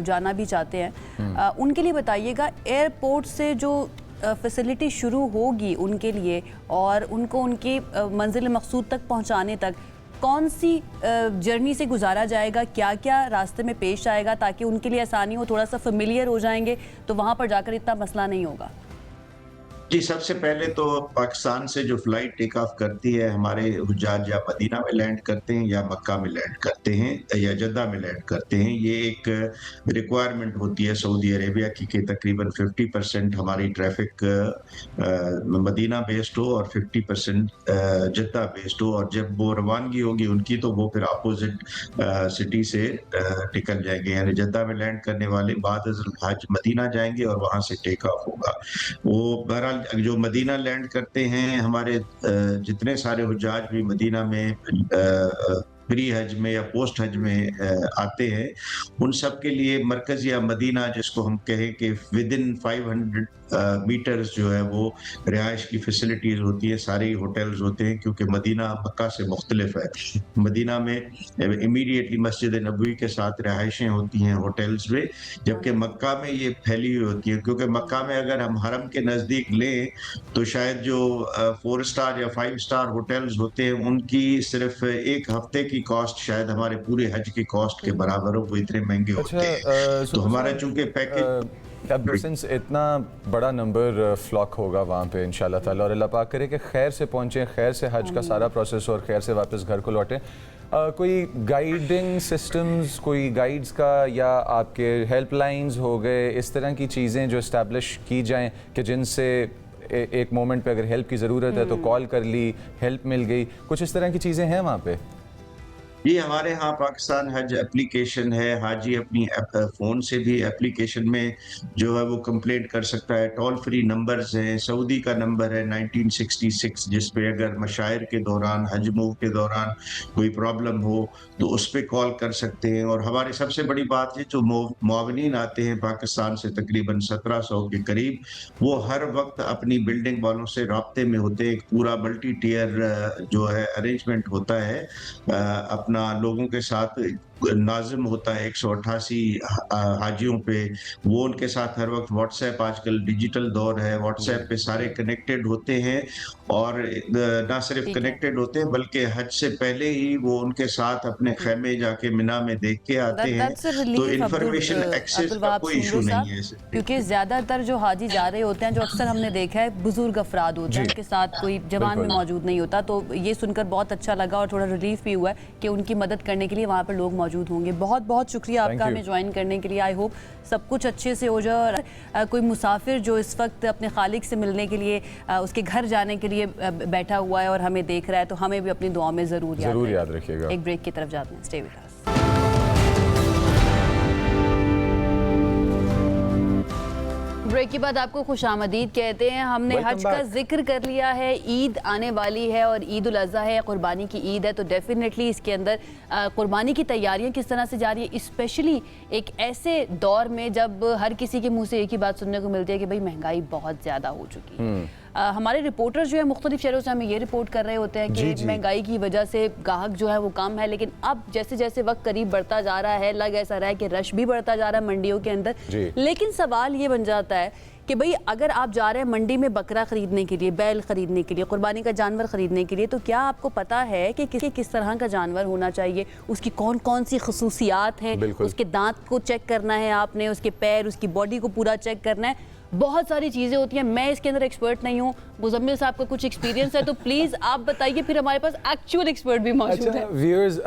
जाना भी चाहते हैं, उनके लिए बताइएगा, एयरपोर्ट से जो फैसिलिटी शुरू होगी उनके लिए और उनको उनकी मंजिल मकसूद तक पहुंचाने तक कौन सी जर्नी से गुजारा जाएगा, क्या क्या रास्ते में पेश आएगा, ताकि उनके लिए आसानी हो, थोड़ा सा फेमिलियर हो जाएंगे तो वहाँ पर जाकर इतना मसला नहीं होगा। जी, सबसे पहले तो पाकिस्तान से जो फ्लाइट टेक ऑफ करती है, हमारे हुज्जाज या मदीना में लैंड करते हैं या मक्का में लैंड करते हैं या जद्दा में लैंड करते हैं। ये एक रिक्वायरमेंट होती है सऊदी अरेबिया की कि तकरीबन 50% हमारी ट्रैफिक मदीना बेस्ड हो और 50% जद्दा बेस्ड हो, और जब वो रवानगी होगी उनकी तो वो फिर अपोजिट सिटी से निकल जाएंगे, यानी जद्दा में लैंड करने वाले बाद हज मदीना जाएंगे और वहाँ से टेक ऑफ होगा। वो बहरहाल जो मदीना लैंड करते हैं, हमारे जितने सारे हुज्जाज भी मदीना में प्री हज में या पोस्ट हज में आते हैं, उन सब के लिए मरकज़ या मदीना, जिसको हम कहें कि विद इन 500 मीटर्स जो है वो रिहाइश की फैसिलिटीज़ होती है, सारे ही होटल्स होते हैं, क्योंकि मदीना मक्का से मुख्तलिफ है। मदीना में इमीडिएटली मस्जिद नबवी के साथ रिहाइशें होती हैं होटल्स में, जबकि मक्का में ये फैली हुई होती है, क्योंकि मक्का में अगर हम हरम के नज़दीक लें तो शायद जो 4 स्टार या 5 स्टार होटल्स होते हैं उनकी सिर्फ एक हफ्ते की कॉस्ट शायद हमारे पूरे हज की कॉस्ट के बराबर हो, वो इतने महंगे होते हैं। तो हमारा चूंकि पैकेज अब सिंस इतना बड़ा नंबर फ्लॉक होगा वहाँ पे इंशाल्लाह ताला, और अल्लाह पाक करे कि खैर से पहुँचें, खैर से हज का सारा प्रोसेस और खैर से वापस घर को लौटें। कोई गाइडिंग सिस्टम्स, कोई गाइड्स का या आपके हेल्पलाइंस हो गए, इस तरह की चीज़ें जो इस्टेब्लिश की जाएं कि जिनसे एक मोमेंट पे अगर हेल्प की ज़रूरत है तो कॉल कर ली, हेल्प मिल गई, कुछ इस तरह की चीज़ें हैं वहाँ पे? ये हमारे यहाँ पाकिस्तान हज एप्लीकेशन है, हाजी अपनी फ़ोन से भी एप्लीकेशन में जो है वो कंप्लेंट कर सकता है। टोल फ्री नंबर्स हैं, सऊदी का नंबर है 1966, जिस पे अगर मशायर के दौरान, हज मूव के दौरान कोई प्रॉब्लम हो तो उस पर कॉल कर सकते हैं। और हमारी सबसे बड़ी बात है, जो मुआविनीन आते हैं पाकिस्तान से तकरीबन 1700 के करीब, वो हर वक्त अपनी बिल्डिंग वालों से राब्ते में होते हैं। एक पूरा मल्टी टियर जो है अरेंजमेंट होता है, अपना लोगों के साथ नाजिम होता है 188 हाजियों पे, वो उनके साथ हर वक्त व्हाट्सएप, आजकल डिजिटल दौर है, व्हाट्सएप पे सारे कनेक्टेड होते हैं, और ना सिर्फ कनेक्टेड होते हैं बल्कि हज से पहले ही वो उनके साथ अपने खेमे जाके मिना में देख के आते हैं। तो इंफॉर्मेशन एक्सेस का कोई इशू नहीं है, क्योंकि ज्यादातर जो हाजी जा रहे होते हैं, जो अक्सर हमने देखा है, बुजुर्ग अफराद होते हैं, उनके साथ कोई जवान भी मौजूद नहीं होता। तो ये सुनकर बहुत अच्छा लगा और थोड़ा रिलीफ भी हुआ कि उनकी मदद करने के लिए वहाँ पर लोग मौजूद होंगे। बहुत बहुत शुक्रिया आपका हमें ज्वाइन करने के लिए। आई होप सब कुछ अच्छे से हो जाए, और कोई मुसाफिर जो इस वक्त अपने खालिक से मिलने के लिए, उसके घर जाने के लिए बैठा हुआ है और हमें देख रहा है, तो हमें भी अपनी दुआ में जरूर याद रखिएगा। एक ब्रेक की तरफ जाते हैं, स्टे विद अस। ब्रेक के बाद आपको खुशामदीद कहते हैं। हमने हज का जिक्र कर लिया है, ईद आने वाली है और ईद उल अज़हा है, कुर्बानी की ईद है, तो डेफिनेटली इसके अंदर कुर्बानी की तैयारियां किस तरह से जा रही है, स्पेशली एक ऐसे दौर में जब हर किसी के मुंह से एक ही बात सुनने को मिलती है कि भाई महंगाई बहुत ज़्यादा हो चुकी है। हमारे रिपोर्टर्स जो है मुख्तलिफ शहरों से हमें ये रिपोर्ट कर रहे होते हैं कि महंगाई की वजह से गाहक जो है वो कम है, लेकिन अब जैसे जैसे वक्त करीब बढ़ता जा रहा है, लग ऐसा रहा है कि रश भी बढ़ता जा रहा है मंडियों के अंदर। लेकिन सवाल ये बन जाता है कि भाई अगर आप जा रहे हैं मंडी में बकरा खरीदने के लिए, बैल खरीदने के लिए, कुर्बानी का जानवर खरीदने के लिए, तो क्या आपको पता है कि किस तरह का जानवर होना चाहिए, उसकी कौन कौन सी खसूसियात हैं, उसके दांत को चेक करना है आपने, उसके पैर, उसकी बॉडी को पूरा चेक करना है। बहुत सारी चीज़ें होती हैं, मैं इसके अंदर एक्सपर्ट नहीं हूँ, मुजम्मिल साहब का कुछ एक्सपीरियंस है तो प्लीज़ आप बताइए, फिर हमारे पास एक्चुअल एक्सपर्ट भी मौजूद अच्छा है। व्यूअर्स,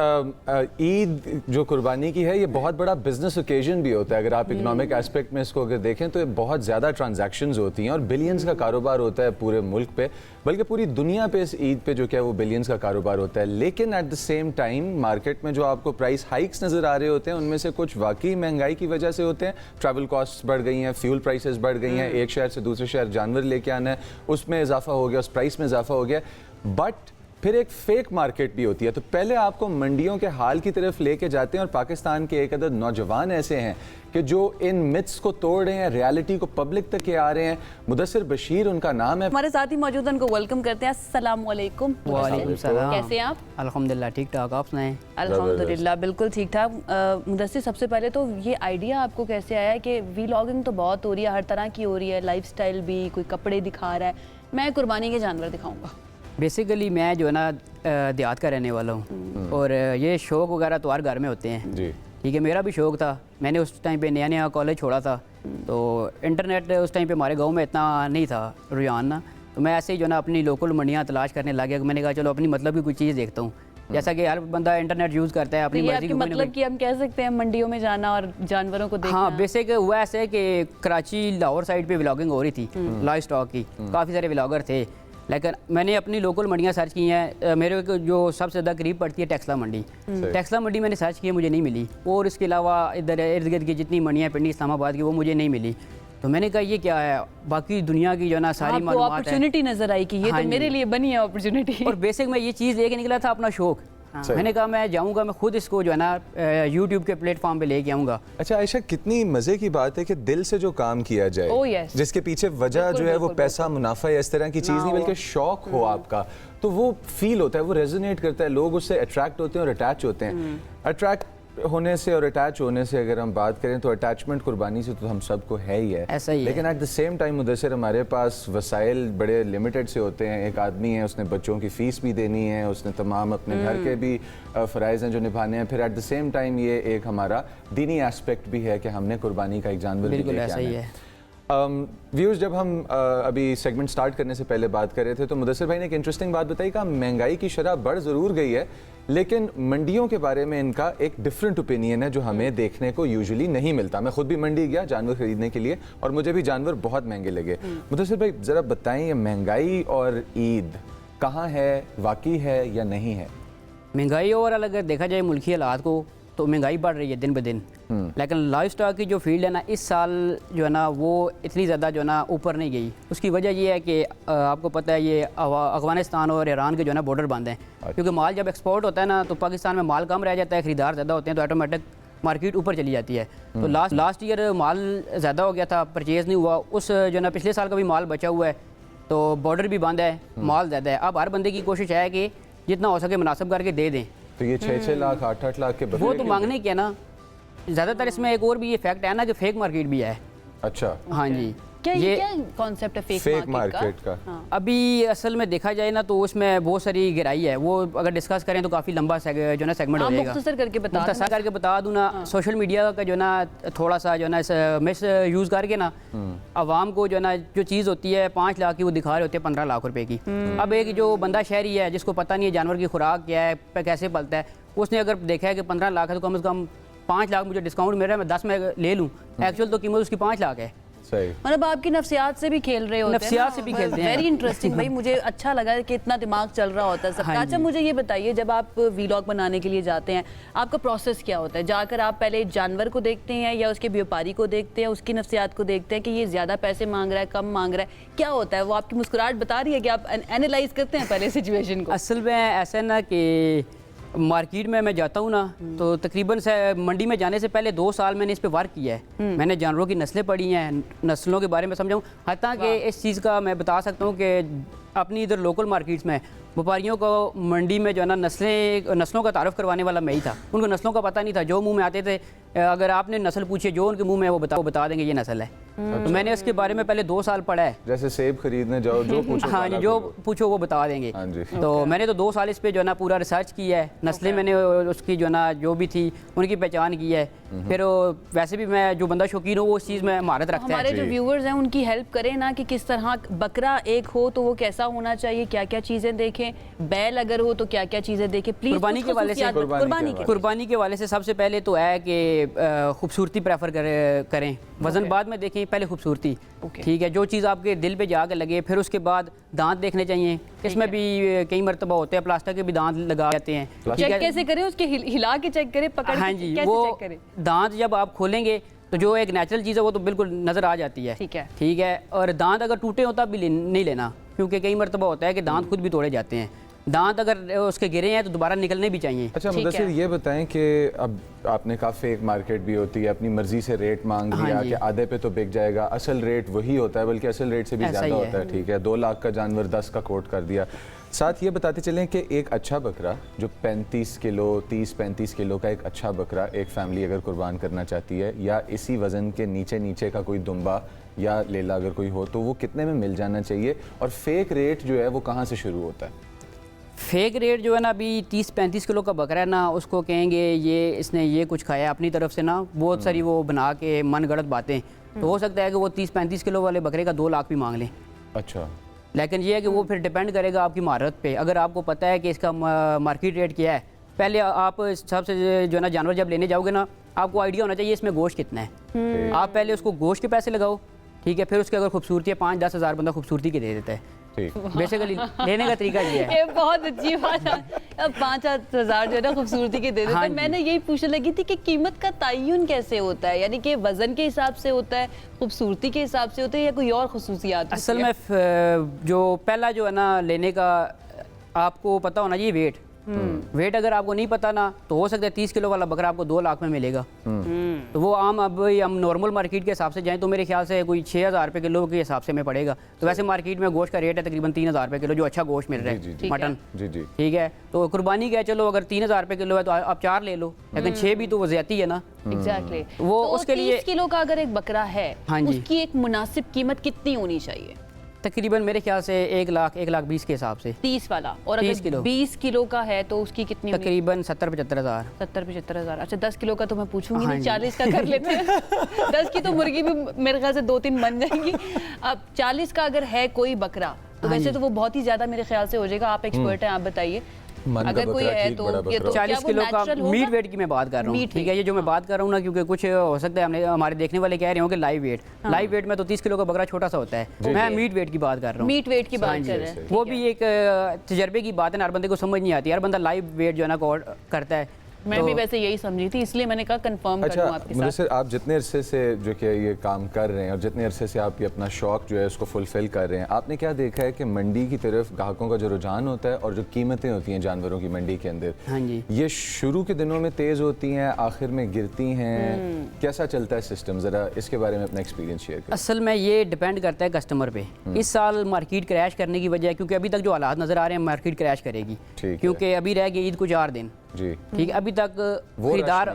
ईद जो कुर्बानी की है ये बहुत बड़ा बिजनेस ओकेजन भी होता है। अगर आप इकोनॉमिक एस्पेक्ट में इसको अगर देखें तो ये बहुत ज़्यादा ट्रांजैक्शंस होती हैं और बिलियंस का कारोबार होता है पूरे मुल्क पे, बल्कि पूरी दुनिया पे इस ईद पे जो क्या है वो बिलियंस का कारोबार होता है। लेकिन at the same time market में जो आपको प्राइस हाइक्स नज़र आ रहे होते हैं उनमें से कुछ वाकई महंगाई की वजह से होते हैं। ट्रैवल कॉस्ट बढ़ गई हैं, फ्यूल प्राइसेस बढ़ गई हैं, एक शहर से दूसरे शहर जानवर लेके आना है उसमें इजाफा हो गया, उस प्राइस में इजाफा हो गया। बट फिर एक फेक मार्केट भी होती है। तो पहले आपको मंडियों के हाल की तरफ लेके जाते हैं और पाकिस्तान के एक अदद नौजवान ऐसे हैं कि जो इन मिथ्स को तोड़ रहे हैं, रियलिटी को पब्लिक तक के आ रहे हैं। मुदस्सिर बशीर उनका नाम है, हमारे साथ ही मौजूद हैं, उनको वेलकम करते हैं। अस्सलाम वालेकुम। वालेकुम सलाम। कैसे हैं आप? अल्हम्दुलिल्लाह ठीक ठाक, आप सुनाएं? अल्हम्दुलिल्लाह बिल्कुल ठीक ठाक। मुदस्सिर, सबसे पहले तो ये आइडिया आपको कैसे आया कि वीलॉगिंग तो बहुत हो रही है, हर तरह की हो रही है, लाइफस्टाइल भी, कोई कपड़े दिखा रहा है, मैं कुर्बानी के जानवर दिखाऊंगा? बेसिकली मैं जो है ना देहात का रहने वाला हूँ और ये शौक़ वगैरह तो हर घर में होते हैं जी ठीक है। मेरा भी शौक़ था, मैंने उस टाइम पे नया नया कॉलेज छोड़ा था तो इंटरनेट उस टाइम पे हमारे गांव में इतना नहीं था रुझान ना, तो मैं ऐसे ही जो है ना अपनी लोकल मंडियाँ तलाश करने लग गया। मैंने कहा चलो अपनी मतलब की कोई चीज़ देखता हूँ, जैसा कि हर बंदा इंटरनेट यूज़ करता है अपनी तो ये मर्जी आपकी की कोई ना मतलब कोई- कि हम कह सकते हैं मंडियों में जाना और जानवरों को देखना? हाँ बेसिक हुआ ऐसे है कि कराची लाहौर साइड पे व्लॉगिंग हो रही थी लाइव स्टॉक की, काफ़ी सारे व्लॉगर थे, लेकिन मैंने अपनी लोकल मंडियाँ सर्च की हैं। मेरे को जो सबसे ज़्यादा करीब पड़ती है टेक्सला मंडी, टेक्सला मंडी मैंने सर्च की है, मुझे नहीं मिली। और इसके अलावा इधर इर्द गिर्द की जितनी मंडियाँ पिंडी इस्लामाबाद की वो मुझे नहीं मिली। तो मैंने कहा ये क्या है, बाकी दुनिया की जो है ना सारी आपको मालूमात है। अपॉर्चुनिटी नजर आई कि ये हाँ तो जी। मेरे लिए बनी है अपॉर्चुनिटी। और बेसिक मैं ये चीज़ लेके निकला था अपना शौक। मैंने कहा मैं जाऊंगा, मैं खुद इसको जो है ना यूट्यूब के प्लेटफॉर्म पे लेके आऊँगा। अच्छा आयशा, कितनी मजे की बात है कि दिल से जो काम किया जाए, Oh, yes. जिसके पीछे वजह बिल्कुल, जो है वो बिल्कुल, पैसा मुनाफा या इस तरह की चीज नहीं बल्कि शौक हो आपका, तो वो फील होता है, वो रेजोनेट करता है, लोग उससे अट्रैक्ट होते हैं और अटैच होते हैं। अट्रैक्ट होने से और अटैच होने से अगर हम बात करें तो अटैचमेंट कुर्बानी से तो हम सबको है ही है, ऐसा ही है। लेकिन at the same time Mudassir हमारे पास वसाइल बड़े लिमिटेड से होते हैं। एक आदमी है, उसने बच्चों की फ़ीस भी देनी है, उसने तमाम अपने घर के भी फ़राइज़ हैं जो निभाने हैं, फिर एट द सेम टाइम ये एक हमारा दीनी एस्पेक्ट भी है कि हमने कुर्बानी का एक जानवर भी बिल्कुल लेके ऐसा आना ही है। है। व्यूअर्स, जब हम अभी सेगमेंट स्टार्ट करने से पहले बात कर रहे थे तो मुदस्सिर भाई ने एक इंटरेस्टिंग बात बताई कि महंगाई की शरह बढ़ ज़रूर गई है, लेकिन मंडियों के बारे में इनका एक डिफरेंट ओपिनियन है जो हमें देखने को यूजुअली नहीं मिलता। मैं खुद भी मंडी गया जानवर खरीदने के लिए और मुझे भी जानवर बहुत महंगे लगे। मुदस्सिर भाई ज़रा बताएं, ये महंगाई और ईद कहाँ है, वाकई है या नहीं है? महंगाई ओवरऑल अगर देखा जाए मुल्की हालात को तो महंगाई बढ़ रही है दिन ब दिन, लेकिन लाइफ स्टॉक की जो फील्ड है ना इस साल जो है ना वो इतनी ज़्यादा जो है ना ऊपर नहीं गई। उसकी वजह ये है कि आपको पता है ये अफगानिस्तान और ईरान के जो है ना बॉर्डर बंद हैं, क्योंकि माल जब एक्सपोर्ट होता है ना तो पाकिस्तान में माल कम रह जाता है, खरीदार ज़्यादा होते हैं, तो ऑटोमेटिक मार्केट ऊपर चली जाती है। तो लास्ट ईयर माल ज़्यादा हो गया था, परचेज़ नहीं हुआ, उस जो है ना पिछले साल का भी माल बचा हुआ है, तो बॉर्डर भी बंद है, माल ज़्यादा है। अब हर बंदे की कोशिश है कि जितना हो सके मुनासिब करके दे दें। तो ये 6-6 लाख 8-8 लाख के वो बकरे तो के- मांगने की है ना, ज़्यादातर इसमें एक और भी ये फैक्ट है ना कि फेक मार्केट भी है। अच्छा, हाँ जी, क्या ये क्या कॉन्सेप्ट है फेक मार्केट का? हाँ। अभी असल में देखा जाए ना तो उसमें बहुत सारी गहराई है, वो अगर डिस्कस करें तो काफ़ी लंबा जो ना सेगमेंट हो आप जाएगा। मुख्तसर करके बता मुख्तसर करके बता दूँ ना, सोशल मीडिया का जो ना थोड़ा सा जो ना मिस यूज़ करके ना आवाम को जो ना जो चीज़ होती है 5 लाख की वो दिखा रहे होते हैं 15 लाख रुपए की। अब एक जो बंदा शहरी है जिसको पता नहीं है जानवर की खुराक क्या है, कैसे पलता है, उसने अगर देखा है कि 15 लाख है तो कम से कम 5 लाख मुझे डिस्काउंट मिल रहा है, मैं 10 में ले लूँ, एक्चुअल तो कीमत उसकी 5 लाख है। सही। मतलब आपकी नफ्सियात से भी खेल रहे होते हैं, नफ्सियात से भी खेलते हैं। वेरी इंटरेस्टिंग भाई, मुझे अच्छा लगा कि इतना दिमाग चल रहा होता है सबका। हाँ अच्छा जी। मुझे ये बताइए, जब आप वीलॉग बनाने के लिए जाते हैं आपका प्रोसेस क्या होता है? जाकर आप पहले जानवर को देखते हैं या उसके व्यापारी को देखते हैं, उसकी नफ्सियात को देखते हैं कि ये ज़्यादा पैसे मांग रहा है, कम मांग रहा है, क्या होता है? वो आपकी मुस्कुराहट बता रही है कि आप एनालाइज करते हैं पहले सिचुएशन को? असल में ऐसा है ना कि मार्केट में मैं जाता हूँ ना तो तकरीबन से मंडी में जाने से पहले 2 साल मैंने इस पे वर्क किया है। मैंने जानवरों की नस्लें पढ़ी हैं, नस्लों के बारे में समझाऊँ, हत्ता कि इस चीज़ का मैं बता सकता हूँ कि अपनी इधर लोकल मार्केट्स में व्यापारियों को मंडी में जो है ना नस्लों का तारुफ करवाने वाला मैं ही था। उनको नस्लों का पता नहीं था, जो मुंह में आते थे अगर आपने नस्ल पूछी जो उनके मुंह में वो बता देंगे ये नस्ल है। तो मैंने उसके बारे में पहले 2 साल पढ़ा है। जैसे सेब खरीदने जाओ, जो पूछो हाँ जी, जो पूछो वो बता देंगे। हाँ जी। तो मैंने तो 2 साल इस पे जो है ना पूरा रिसर्च किया है, नस्लें मैंने उसकी जो है ना जो भी थी उनकी पहचान की है। फिर वैसे भी मैं जो बंदा शौकीन हो वो उस चीज़ में महारत रखता है। हमारे जो व्यूअर्स हैं उनकी हेल्प करें ना कि किस तरह बकरा एक हो तो वो कैसा होना चाहिए, क्या क्या चीज़ें देखें, बैल अगर हो तो क्या क्या चीज़ें देखें, प्लीज़। कुर्बानी के वाले से कुर्बानी के वाले से सबसे पहले तो है कि खूबसूरती प्रेफर करें, वजन बाद में देखें, पहले खूबसूरती। ठीक है, जो चीज़ आपके दिल पे जाके लगे। फिर उसके बाद दांत देखने चाहिए, इसमें भी कई मरतबा होते हैं प्लास्टिक के भी दांत लगा जाते हैं। चेक कैसे करें उसके, हिला के चेक करें, पकड़ हाँ के जी, कैसे वो चेक करें? दांत जब आप खोलेंगे तो जो एक नेचुरल चीज़ है वो तो बिल्कुल नज़र आ जाती है। ठीक है, और दांत अगर टूटे हो तब भी नहीं लेना, क्योंकि कई मरतबा होता है कि दांत खुद भी तोड़े जाते हैं। दांत अगर उसके गिरे हैं तो दोबारा निकलने भी चाहिए। अच्छा मुदस्सिर, ये बताएं कि अब आपने कहा फेक मार्केट भी होती है, अपनी मर्जी से रेट मांग लिया कि आधे पे तो बिक जाएगा, असल रेट वही होता है, बल्कि असल रेट से भी ज़्यादा होता है। ठीक है, 2 लाख का जानवर 10 का कोट कर दिया। साथ ये बताते चलें कि एक अच्छा बकरा जो 35 किलो 30-35 किलो का एक अच्छा बकरा एक फैमिली अगर कुर्बान करना चाहती है, या इसी वज़न के नीचे का कोई दुम्बा या लेला अगर कोई हो, तो वो कितने में मिल जाना चाहिए? और फेक रेट जो है वो कहाँ से शुरू होता है? फेक रेट जो है ना, अभी 30-35 किलो का बकरा है ना, उसको कहेंगे ये इसने ये कुछ खाया अपनी तरफ से ना, बहुत सारी वो बना के मन गढ़ंत बातें। तो हो सकता है कि वो 30-35 किलो वाले बकरे का 2 लाख भी मांग लें। अच्छा, लेकिन ये है कि वो फिर डिपेंड करेगा आपकी महारत पे। अगर आपको पता है कि इसका मार्केट रेट क्या है, पहले आप सबसे जो है ना जानवर जब लेने जाओगे ना, आपको आइडिया होना चाहिए इसमें गोश्त कितना है। आप पहले उसको गोश्त के पैसे लगाओ, ठीक है, फिर उसके अगर खूबसूरती है 5-10 हज़ार बंदा खूबसूरती के दे देता है। बेसिकली लेने का तरीका ये है। ये बहुत अच्छी बात है। अब 5-8 हज़ार जो है ना खूबसूरती के दे देते हैं। मैंने यही पूछने लगी थी कि कीमत का तयन कैसे होता है, यानी कि वजन के हिसाब से होता है, खूबसूरती के हिसाब से होता है, या कोई और खुसूसियात? असल में जो पहला जो है ना लेने का आपको पता होना चाहिए वेट। वेट अगर आपको नहीं पता ना, तो हो सकता है 30 किलो वाला बकरा आपको 2 लाख में मिलेगा। तो वो आम अब हम नॉर्मल मार्केट के हिसाब से जाएं तो मेरे ख्याल से कोई 6,000 रुपये किलो के हिसाब से में पड़ेगा। तो वैसे मार्केट में गोश्त का रेट है तकरीबन 3,000 रुपये किलो, जो अच्छा गोश्त मिल रहा है, मटन। ठीक है, तो कुर्बानी का चलो अगर 3,000 रुपये किलो है तो आप 4 ले लो, लेकिन 6 भी तो वो ज्यादा है ना। एग्जैक्टली। वो उसके लिए 30 किलो का अगर एक बकरा है, हाँ जी, उसकी एक मुनासिब कीमत कितनी होनी चाहिए? तकरीबन मेरे ख्याल से 1 लाख 1,20,000 के हिसाब से 30 वाला। और 30 अगर किलो 20 किलो का है तो उसकी कितनी? तकरीबन 70-75 हज़ार। 70-75 हज़ार। अच्छा, 10 किलो का तो मैं पूछूंगी नहीं, हाँ 40 का कर लेते हैं। 10 की तो मुर्गी भी मेरे ख्याल से 2-3 बन जाएंगी। अब 40 का अगर है कोई बकरा तो वैसे तो वो बहुत ही ज्यादा मेरे ख्याल से हो जाएगा। आप एक्सपर्ट हैं, आप बताइए। अगर कोई है तो ये तो 40 किलो का मीट वेट की मैं बात कर रहा हूँ। ठीक है, ये जो मैं बात कर रहा हूँ ना, क्योंकि कुछ हो सकता है हमने हमारे देखने वाले कह रहे हो कि लाइव वेट में तो 30 किलो का बकरा छोटा सा होता है। मैं मीट वेट की बात कर रहा हूँ। मीट वेट की बात कर रहे हैं। वो भी एक तजर्बे की बात है ना, हर बंदे को समझ नहीं आती, हर बंदा लाइव वेट जो है ना करता है। मैं भी वैसे यही समझी थी, इसलिए मैंने कहा कंफर्म कर लूं आपके साथ। मुदस्सिर, आप जितने अरसे से जो कि ये काम कर रहे हैं और जितने अरसे से आप ये अपना शौक जो है उसको फुलफिल कर रहे हैं, आपने क्या देखा है कि मंडी की तरफ ग्राहकों का जो रुझान होता है और जो कीमतें होती हैं जानवरों की मंडी के अंदर, हाँ जी, ये शुरू के दिनों में तेज़ होती हैं, आखिर में गिरती हैं, कैसा चलता है सिस्टम? ज़रा इसके बारे में अपना एक्सपीरियंस शेयर करें। असल में ये डिपेंड करता है कस्टमर पे। इस साल मार्केट क्रैश करने की वजह, क्योंकि अभी तक जो हालात नज़र आ रहे हैं मार्केट क्रैश करेगी, क्योंकि अभी रह गई ईद को 4 दिन। जी ठीक है, अभी तक खरीदार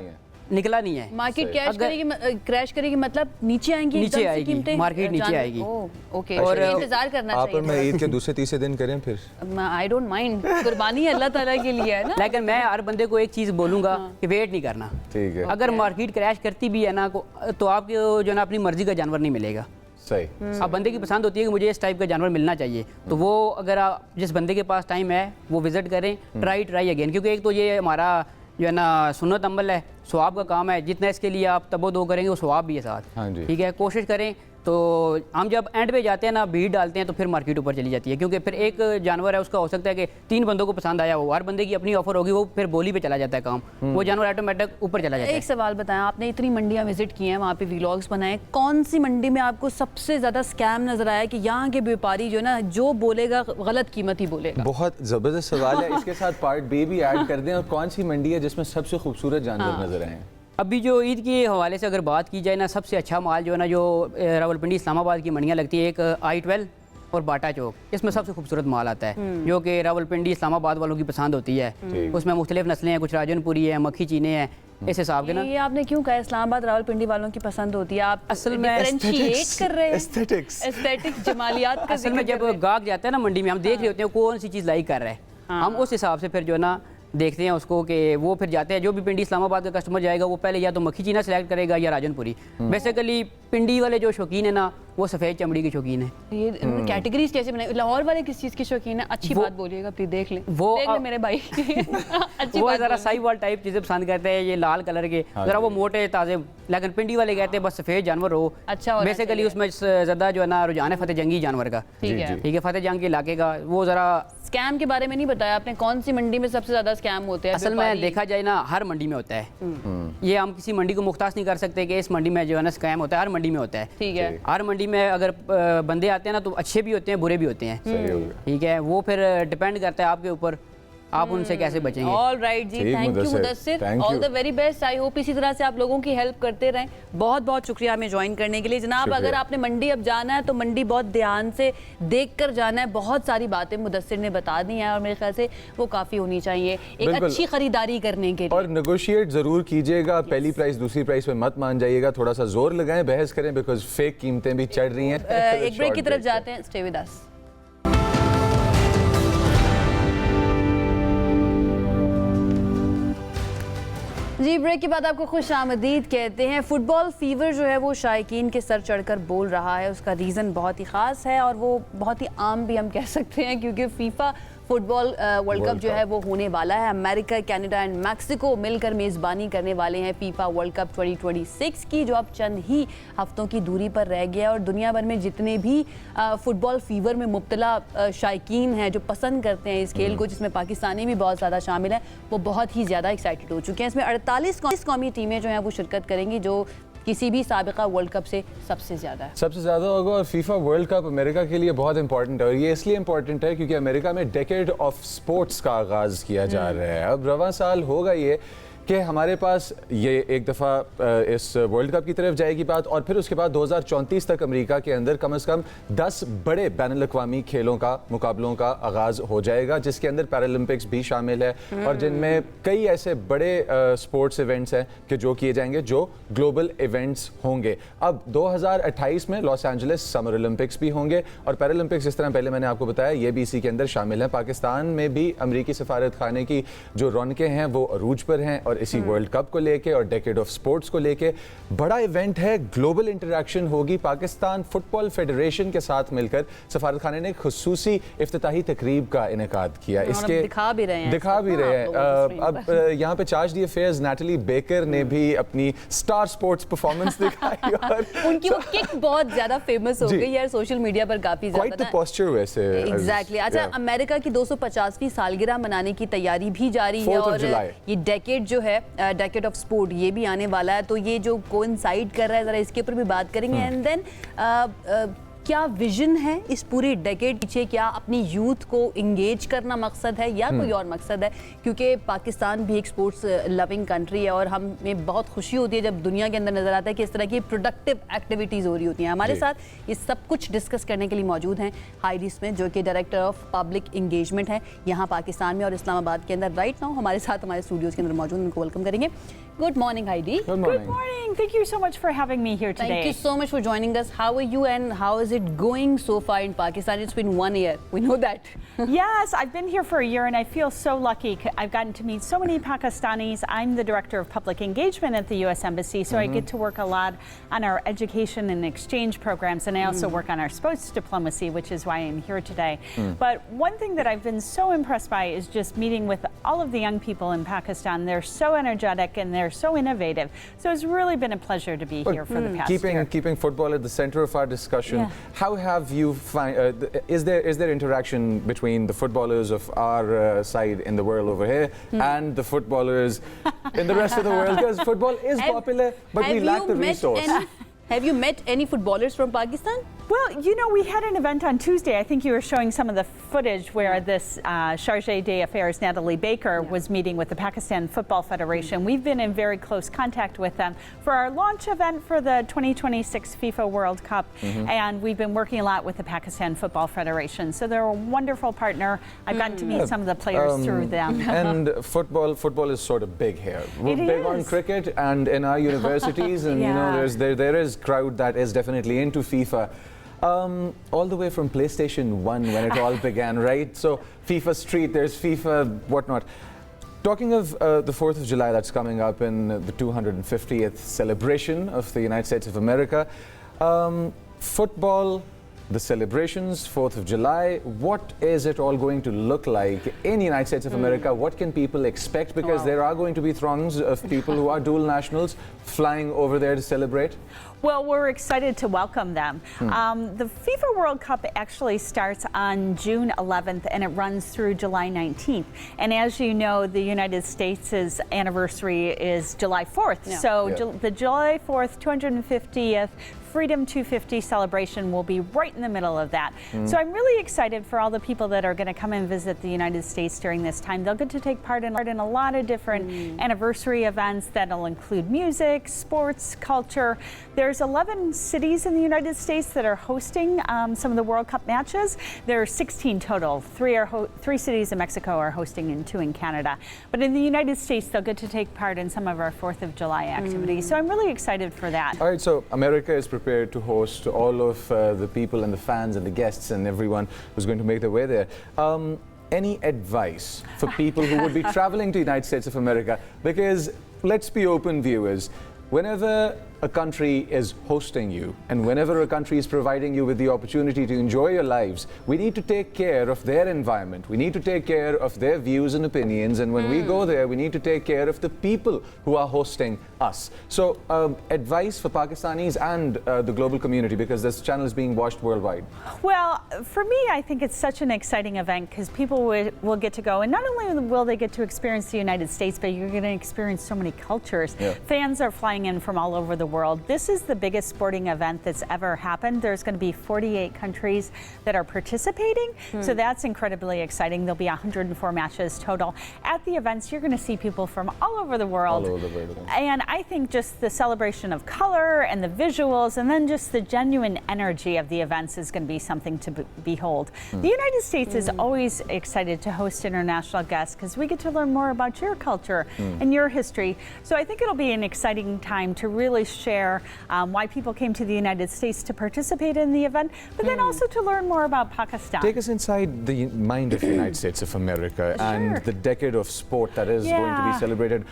निकला नहीं है। मार्केट क्रैश करेगी मतलब नीचे आएंगी, नीचे आएगी, मार्केट नीचे आएगी। ओके, और इंतजार करना चाहिए। आप और मैं ईद के दूसरे तीसरे दिन करें फिर? आई डोंट माइंड, कुर्बानी अल्लाह ताला के लिए है ना। लेकिन मैं हर बंदे को एक चीज़ बोलूँगा कि वेट नहीं करना। ठीक है, अगर मार्केट क्रैश करती भी है ना तो आपको जो ना अपनी मर्जी का जानवर नहीं मिलेगा। सही। अब बंदे की पसंद होती है कि मुझे इस टाइप का जानवर मिलना चाहिए, तो वो अगर आप जिस बंदे के पास टाइम है वो विजिट करें, ट्राई अगेन। क्योंकि एक तो ये हमारा जो है ना सुन्नत अमल है, सवाब का काम है, जितना इसके लिए आप तबो दो करेंगे वो सवाब भी है साथ। हाँ जी। ठीक है, कोशिश करें। तो हम जब एंड पे जाते हैं ना, भीड़ डालते हैं, तो फिर मार्केट ऊपर चली जाती है, क्योंकि फिर एक जानवर है उसका हो सकता है कि 3 बंदों को पसंद आया हो, हर बंदे की अपनी ऑफर होगी, वो फिर बोली पे चला जाता है काम, वो जानवर ऑटोमेटिक ऊपर चला जाता है। एक सवाल बताएं, आपने इतनी मंडियां विजिट की हैं, वहाँ पे व्लॉग्स बनाए, कौन सी मंडी में आपको सबसे ज़्यादा स्कैम नजर आया कि यहाँ के व्यापारी जो ना जो बोलेगा गलत कीमत ही बोलेगा? बहुत ज़बरदस्त सवाल है। इसके साथ पार्ट बी भी ऐड कर दें, और कौन सी मंडी है जिसमें सबसे खूबसूरत जानवर नजर आए? अभी जो ईद के हवाले से अगर बात की जाए ना, सबसे अच्छा माल जो है ना, जो रावलपिंडी इस्लामाबाद की मंडियाँ लगती है, एक I-12 और बाटा चौक, इसमें सबसे खूबसूरत माल आता है, जो कि रावलपिंडी इस्लामाबाद वालों की पसंद होती है। उसमें मुख्तलिफ नस्लें हैं, कुछ राजनपुरी है, मक्खी चीने हैं, इस हिसाब के ना। ये आपने क्यों कहा इस्लामाबाद रावलपिंडी वालों की पसंद होती है? आप असल में डिफरेंशिएट कर रहे हैं एस्थेटिक्स एस्थेटिक जमालियात का असल में जब गाहक जाता है ना मंडी में, हम देख रहे होते हैं कौन सी चीज़ लाइक कर रहा है, हम उस हिसाब से फिर जो है ना देखते हैं उसको कि वो फिर जाते हैं। जो भी पिंडी इस्लामाबाद का कस्टमर जाएगा वो पहले या तो मक्खी चीना सेलेक्ट करेगा या राजनपुरी। बेसिकली पिंडी वाले जो शौकीन है ना वो सफ़ेद चमड़ी के शौकीन है। ये कैटेगरीज कैसे बनाई? लाहौर वाले किस चीज़ के शौकीन है? अच्छी बात बोलिएगा प्लीज, देख लें देख लें मेरे भाई अच्छी वो बात ज़रा साहिवाल टाइप चीज़ें पसंद करते हैं, ये लाल कलर के ज़रा वो मोटे ताज़े। लेकिन पिंडी वाले कहते हैं बस सफ़ेद जानवर हो। अच्छा होना बेसिकली उसमें ज़्यादा जो है ना रुझान है फतेह जंगी जानवर का। ठीक है। ठीक है, फतेह जंग के इलाके का। वो ज़रा स्कैम के बारे में नहीं बताया आपने, कौन सी मंडी में सबसे ज्यादा स्कैम होते हैं? असल में देखा जाए ना हर मंडी में होता है। ये हम किसी मंडी को मुख्तास नहीं कर सकते कि इस मंडी में जो है ना स्कैम होता है, हर मंडी में होता है। ठीक है। हर मंडी में अगर बंदे आते हैं ना तो अच्छे भी होते हैं बुरे भी होते हैं। ठीक है, वो फिर डिपेंड करता है आपके ऊपर, आप उनसे कैसे बचेंगे। ऑल राइट जी, ठीक, thank you Mudassir, Mudassir, thank all you. The very best. I hope इसी तरह से आप लोगों की हेल्प करते रहें। बहुत बहुत शुक्रिया हमें ज्वाइन करने के लिए जनाब। शुक्रिया। अगर आपने मंडी अब जाना है तो मंडी बहुत ध्यान से देख कर जाना है। बहुत सारी बातें मुदस्सिर ने बता दी हैं और मेरे ख्याल से वो काफ़ी होनी चाहिए एक बिल्कुल। अच्छी खरीदारी करने के लिए। और नेगोशिएट जरूर कीजिएगा, पहली प्राइस दूसरी प्राइस पे मत मान जाइएगा, थोड़ा सा जोर लगाएं, बहस करें, बिकॉज फेक कीमतें भी चढ़ रही हैं। एक ब्रेक की तरफ जाते हैं, स्टे विद अस। जी ब्रेक के बाद आपको खुश आमदीद कहते हैं। फुटबॉल फीवर जो है वो शायकीन के सर चढ़कर बोल रहा है। उसका रीज़न बहुत ही ख़ास है और वो बहुत ही आम भी हम कह सकते हैं, क्योंकि फीफा फुटबॉल वर्ल्ड कप जो है वो होने वाला है। अमेरिका, कनाडा एंड मैक्सिको मिलकर मेज़बानी करने वाले हैं फीफा वर्ल्ड कप 2026 की, जो अब चंद ही हफ्तों की दूरी पर रह गया। और दुनिया भर में जितने भी फुटबॉल फीवर में मुब्तला शायकीन हैं जो पसंद करते हैं इस खेल को, जिसमें पाकिस्तानी भी बहुत ज़्यादा शामिल हैं, वो बहुत ही ज़्यादा एक्साइटेड हो चुके हैं। इसमें 48 कौमी टीमें जो हैं वो शिरकत करेंगी, जो किसी भी साबिका वर्ल्ड कप से सबसे ज़्यादा है। सबसे ज़्यादा होगा। और फीफा वर्ल्ड कप अमेरिका के लिए बहुत इंपॉर्टेंट है, और ये इसलिए इंपॉर्टेंट है क्योंकि अमेरिका में डेकेड ऑफ स्पोर्ट्स का आगाज़ किया जा रहा है। अब रवां साल होगा ये कि हमारे पास ये एक दफ़ा इस वर्ल्ड कप की तरफ जाएगी बात, और फिर उसके बाद 2034 तक अमेरिका के अंदर कम से कम 10 बड़े बैनुल अक़वामी खेलों का मुकाबलों का आगाज़ हो जाएगा, जिसके अंदर पैरालंपिक्स भी शामिल है, और जिनमें कई ऐसे बड़े स्पोर्ट्स इवेंट्स हैं कि जो किए जाएंगे, जो ग्लोबल इवेंट्स होंगे। अब 2028 में लॉस एंजलिस समर ओलंपिक्स भी होंगे, और पैरालंपिक्स जिस तरह पहले मैंने आपको बताया ये भी इसी के अंदर शामिल है। पाकिस्तान में भी अमरीकी सफारत खाने की जो रौनकें हैं वो अरूज पर हैं, और इसी वर्ल्ड कप को लेके और डेकेड ऑफ स्पोर्ट्स को लेके बड़ा इवेंट है। ग्लोबल इंटरेक्शन होगी। पाकिस्तान फुटबॉल फेडरेशन के साथ मिलकर सफारत खाने ने खुसूसी इफ्तिताही तकरीब का इनेकाद किया। इसके दिखा भी रहे हैं अब यहाँ पे चार्ज दी अफेयर्स नैटली बेकर ने भी अपनी स्टार स्पोर्ट्स परफॉर्मेंस दिखाई, और उनकी वो किक बहुत ज्यादा फेमस हो गई यार सोशल मीडिया पर, काफी क्वाइट द पोस्चर वैसे। एग्जैक्टली। अच्छा, अमेरिका की 250वीं सालगिरह मनाने की तैयारी भी जारी है, और ये डेकेड जो है डेकेड ऑफ स्पोर्ट ये भी आने वाला है, तो ये जो कोइंसाइड कर रहा है जरा इसके ऊपर भी बात करेंगे। एंड देन क्या विजन है इस पूरी डेकेड पीछे? क्या अपनी यूथ को इंगेज करना मकसद है या कोई और मकसद है? क्योंकि पाकिस्तान भी एक स्पोर्ट्स लविंग कंट्री है, और हमें बहुत खुशी होती है जब दुनिया के अंदर नजर आता है कि इस तरह की प्रोडक्टिव एक्टिविटीज हो रही होती हैं। हमारे साथ ये सब कुछ डिस्कस करने के लिए मौजूद हैं हाइडी स्मिथ, जो कि डायरेक्टर ऑफ पब्लिक इंगेजमेंट है यहाँ पाकिस्तान में और इस्लामाबाद के अंदर। राइट नाउ हमारे साथ हमारे स्टूडियोज के अंदर मौजूद, उनको वेलकम करेंगे। Good morning Heidi. Good morning. Thank you so much for having me here today. Thank you so much for joining us. How are you and how is it going so far in Pakistan? It's been 1 year. We know that. Yes, I've been here for a year and I feel so lucky. I've gotten to meet so many Pakistanis. I'm the director of public engagement at the U.S. Embassy, so I get to work a lot on our education and exchange programs, and I also work on our sports diplomacy, which is why I'm here today. But one thing that I've been so impressed by is just meeting with all of the young people in Pakistan. They're so energetic and they're so innovative. So it's really been a pleasure to be here for the past year. Keeping football at the center of our discussion, how have you is there interaction between the footballers of our side in the world over here and the footballers in the rest of the world? Because football is popular, but we lack the resource. Have you met any footballers from Pakistan? Well, you know, we had an event on Tuesday. I think you were showing some of the footage where this Chargé d'Affaires, Natalie Baker, was meeting with the Pakistan Football Federation. We've been in very close contact with them for our launch event for the 2026 FIFA World Cup, and we've been working a lot with the Pakistan Football Federation. So they're a wonderful partner. I've gotten to meet some of the players through them. And football is sort of big here. We're big on cricket, and in our universities, and you know, there is crowd that is definitely into FIFA. All the way from PlayStation 1 when it all began, right? So FIFA Street, there's FIFA whatnot. Talking of the 4th of July that's coming up in the 250th celebration of the United States of America, football, the celebrations, 4th of July, what is it all going to look like in the United States of America? What can people expect? Because there are going to be throngs of people who are dual nationals flying over there to celebrate. Well, we're excited to welcome them. The FIFA World Cup actually starts on June 11th and it runs through July 19th. And as you know, the United States' anniversary is July 4th. The July 4th, 250th Freedom 250 celebration will be right in the middle of that. So I'm really excited for all the people that are going to come and visit the United States during this time. They'll get to take part in a lot of different anniversary events that'll include music, sports, culture. There's 11 cities in the United States that are hosting some of the World Cup matches. There are 16 total. Three cities in Mexico are hosting and 2 in Canada. But in the United States, they'll get to take part in some of our 4th of July activities. So I'm really excited for that. All right, so America is prepared to host all of the people and the fans and the guests and everyone who's going to make their way there. Any advice for people who would be traveling to the United States of America? Because let's be open, viewers. Whenever a country is hosting you and whenever a country is providing you with the opportunity to enjoy your lives, we need to take care of their environment. We need to take care of their views and opinions. And when we go there, we need to take care of the people who are hosting us. So advice for Pakistanis and the global community, because this channel is being watched worldwide. Well, for me, I think it's such an exciting event because people will get to go. And not only will they get to experience the United States, but you're going to experience so many cultures. Fans are flying in from all over the world. This is the biggest sporting event that's ever happened. There's going to be 48 countries that are participating. So that's incredibly exciting. There'll be 104 matches total. At the events, you're going to see people from all over the world. All over the world. And I think just the celebration of color and the visuals and then just the genuine energy of the events is going to be something to behold. The United States is always excited to host international guests because we get to learn more about your culture and your history. So I think it'll be an exciting time to really share why people came to the United States to participate in the event, but then also to learn more about Pakistan. Take us inside the mind of the United States of America and the decade of sport that is going to be celebrated.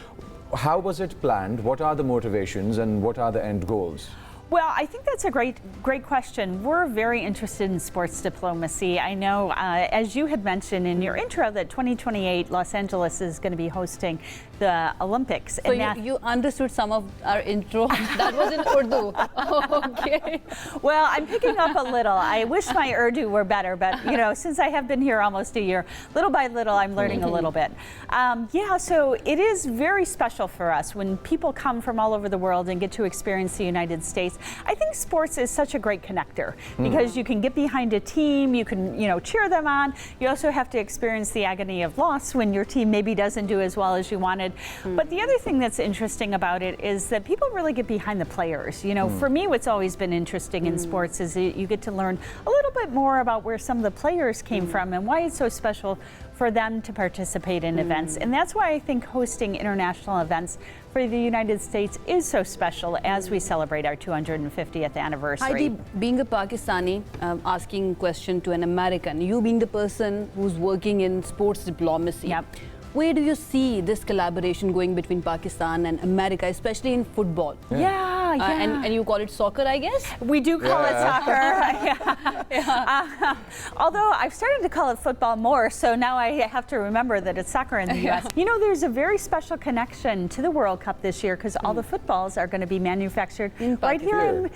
How was it planned? What are the motivations and what are the end goals? Well, I think that's a great question. We're very interested in sports diplomacy. I know, as you had mentioned in your intro, that 2028 Los Angeles is going to be hosting the Olympics. So you understood some of our intro. That was in Urdu. Okay. Well, I'm picking up a little. I wish my Urdu were better, but you know, since I have been here almost a year, little by little, I'm learning a little bit. So it is very special for us when people come from all over the world and get to experience the United States. I think sports is such a great connector because you can get behind a team, you can, cheer them on. You also have to experience the agony of loss when your team maybe doesn't do as well as you wanted. But the other thing that's interesting about it is that people really get behind the players. For me, what's always been interesting in sports is that you get to learn a little bit more about where some of the players came from and why it's so special for them to participate in events. And that's why I think hosting international events for the United States is so special as we celebrate our 250th anniversary. Heidi, being a Pakistani, asking question to an American, you being the person who's working in sports diplomacy, where do you see this collaboration going between Pakistan and America, especially in football? And you call it soccer, I guess? We do call it soccer. Although I've started to call it football more, so now I have to remember that it's soccer in the U.S. There's a very special connection to the World Cup this year because all the footballs are going to be manufactured right here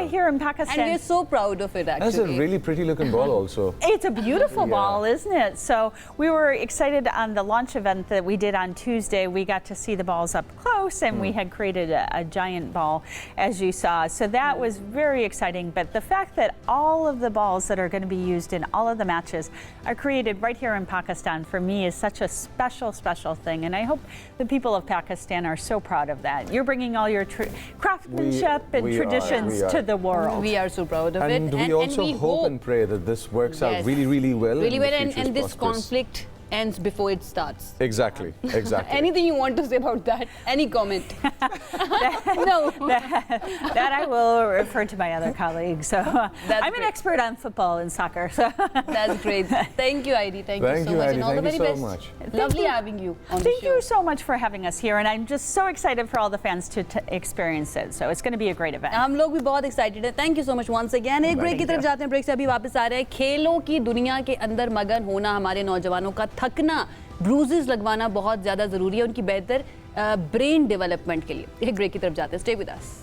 here in Pakistan. And we're so proud of it, actually. That's a really pretty looking ball also. It's a beautiful ball, isn't it? So we were excited on the launch event that we did on Tuesday. We got to see the balls up close and we had created a giant ball. as you saw. So that was very exciting. But the fact that all of the balls that are going to be used in all of the matches are created right here in Pakistan, for me, is such a special, special thing. And I hope the people of Pakistan are so proud of that. You're bringing all your craftsmanship and traditions to the world. We are so proud of it. And we also hope and pray that this works out really, really well. Really well, and this prosperous. conflict ends before it starts. Exactly, exactly. Anything you want to say about that? Any comment? No. That I will refer to my other colleagues. So I'm an expert on football and soccer. So That's great. Thank you, Heidi. Thank you so much, Heidi. and all the Thank very you so best. much. Lovely having you on the thank show. you so much for having us here, and I'm just so excited for all the fans to experience it. So it's going to be a great event. हम लोग भी बहुत excited हैं. Thank you so much once again. एक break की तरफ जाते हैं. ब्रेक से अभी वापस आ रहे हैं. खेलों की दुनिया के अंदर मगन होना, हमारे नौजवानों का थकना, ब्रूजेस लगवाना बहुत ज़्यादा ज़रूरी है उनकी बेहतर ब्रेन डेवलपमेंट के लिए. एक ब्रेक की तरफ जाते हैं. Stay with us.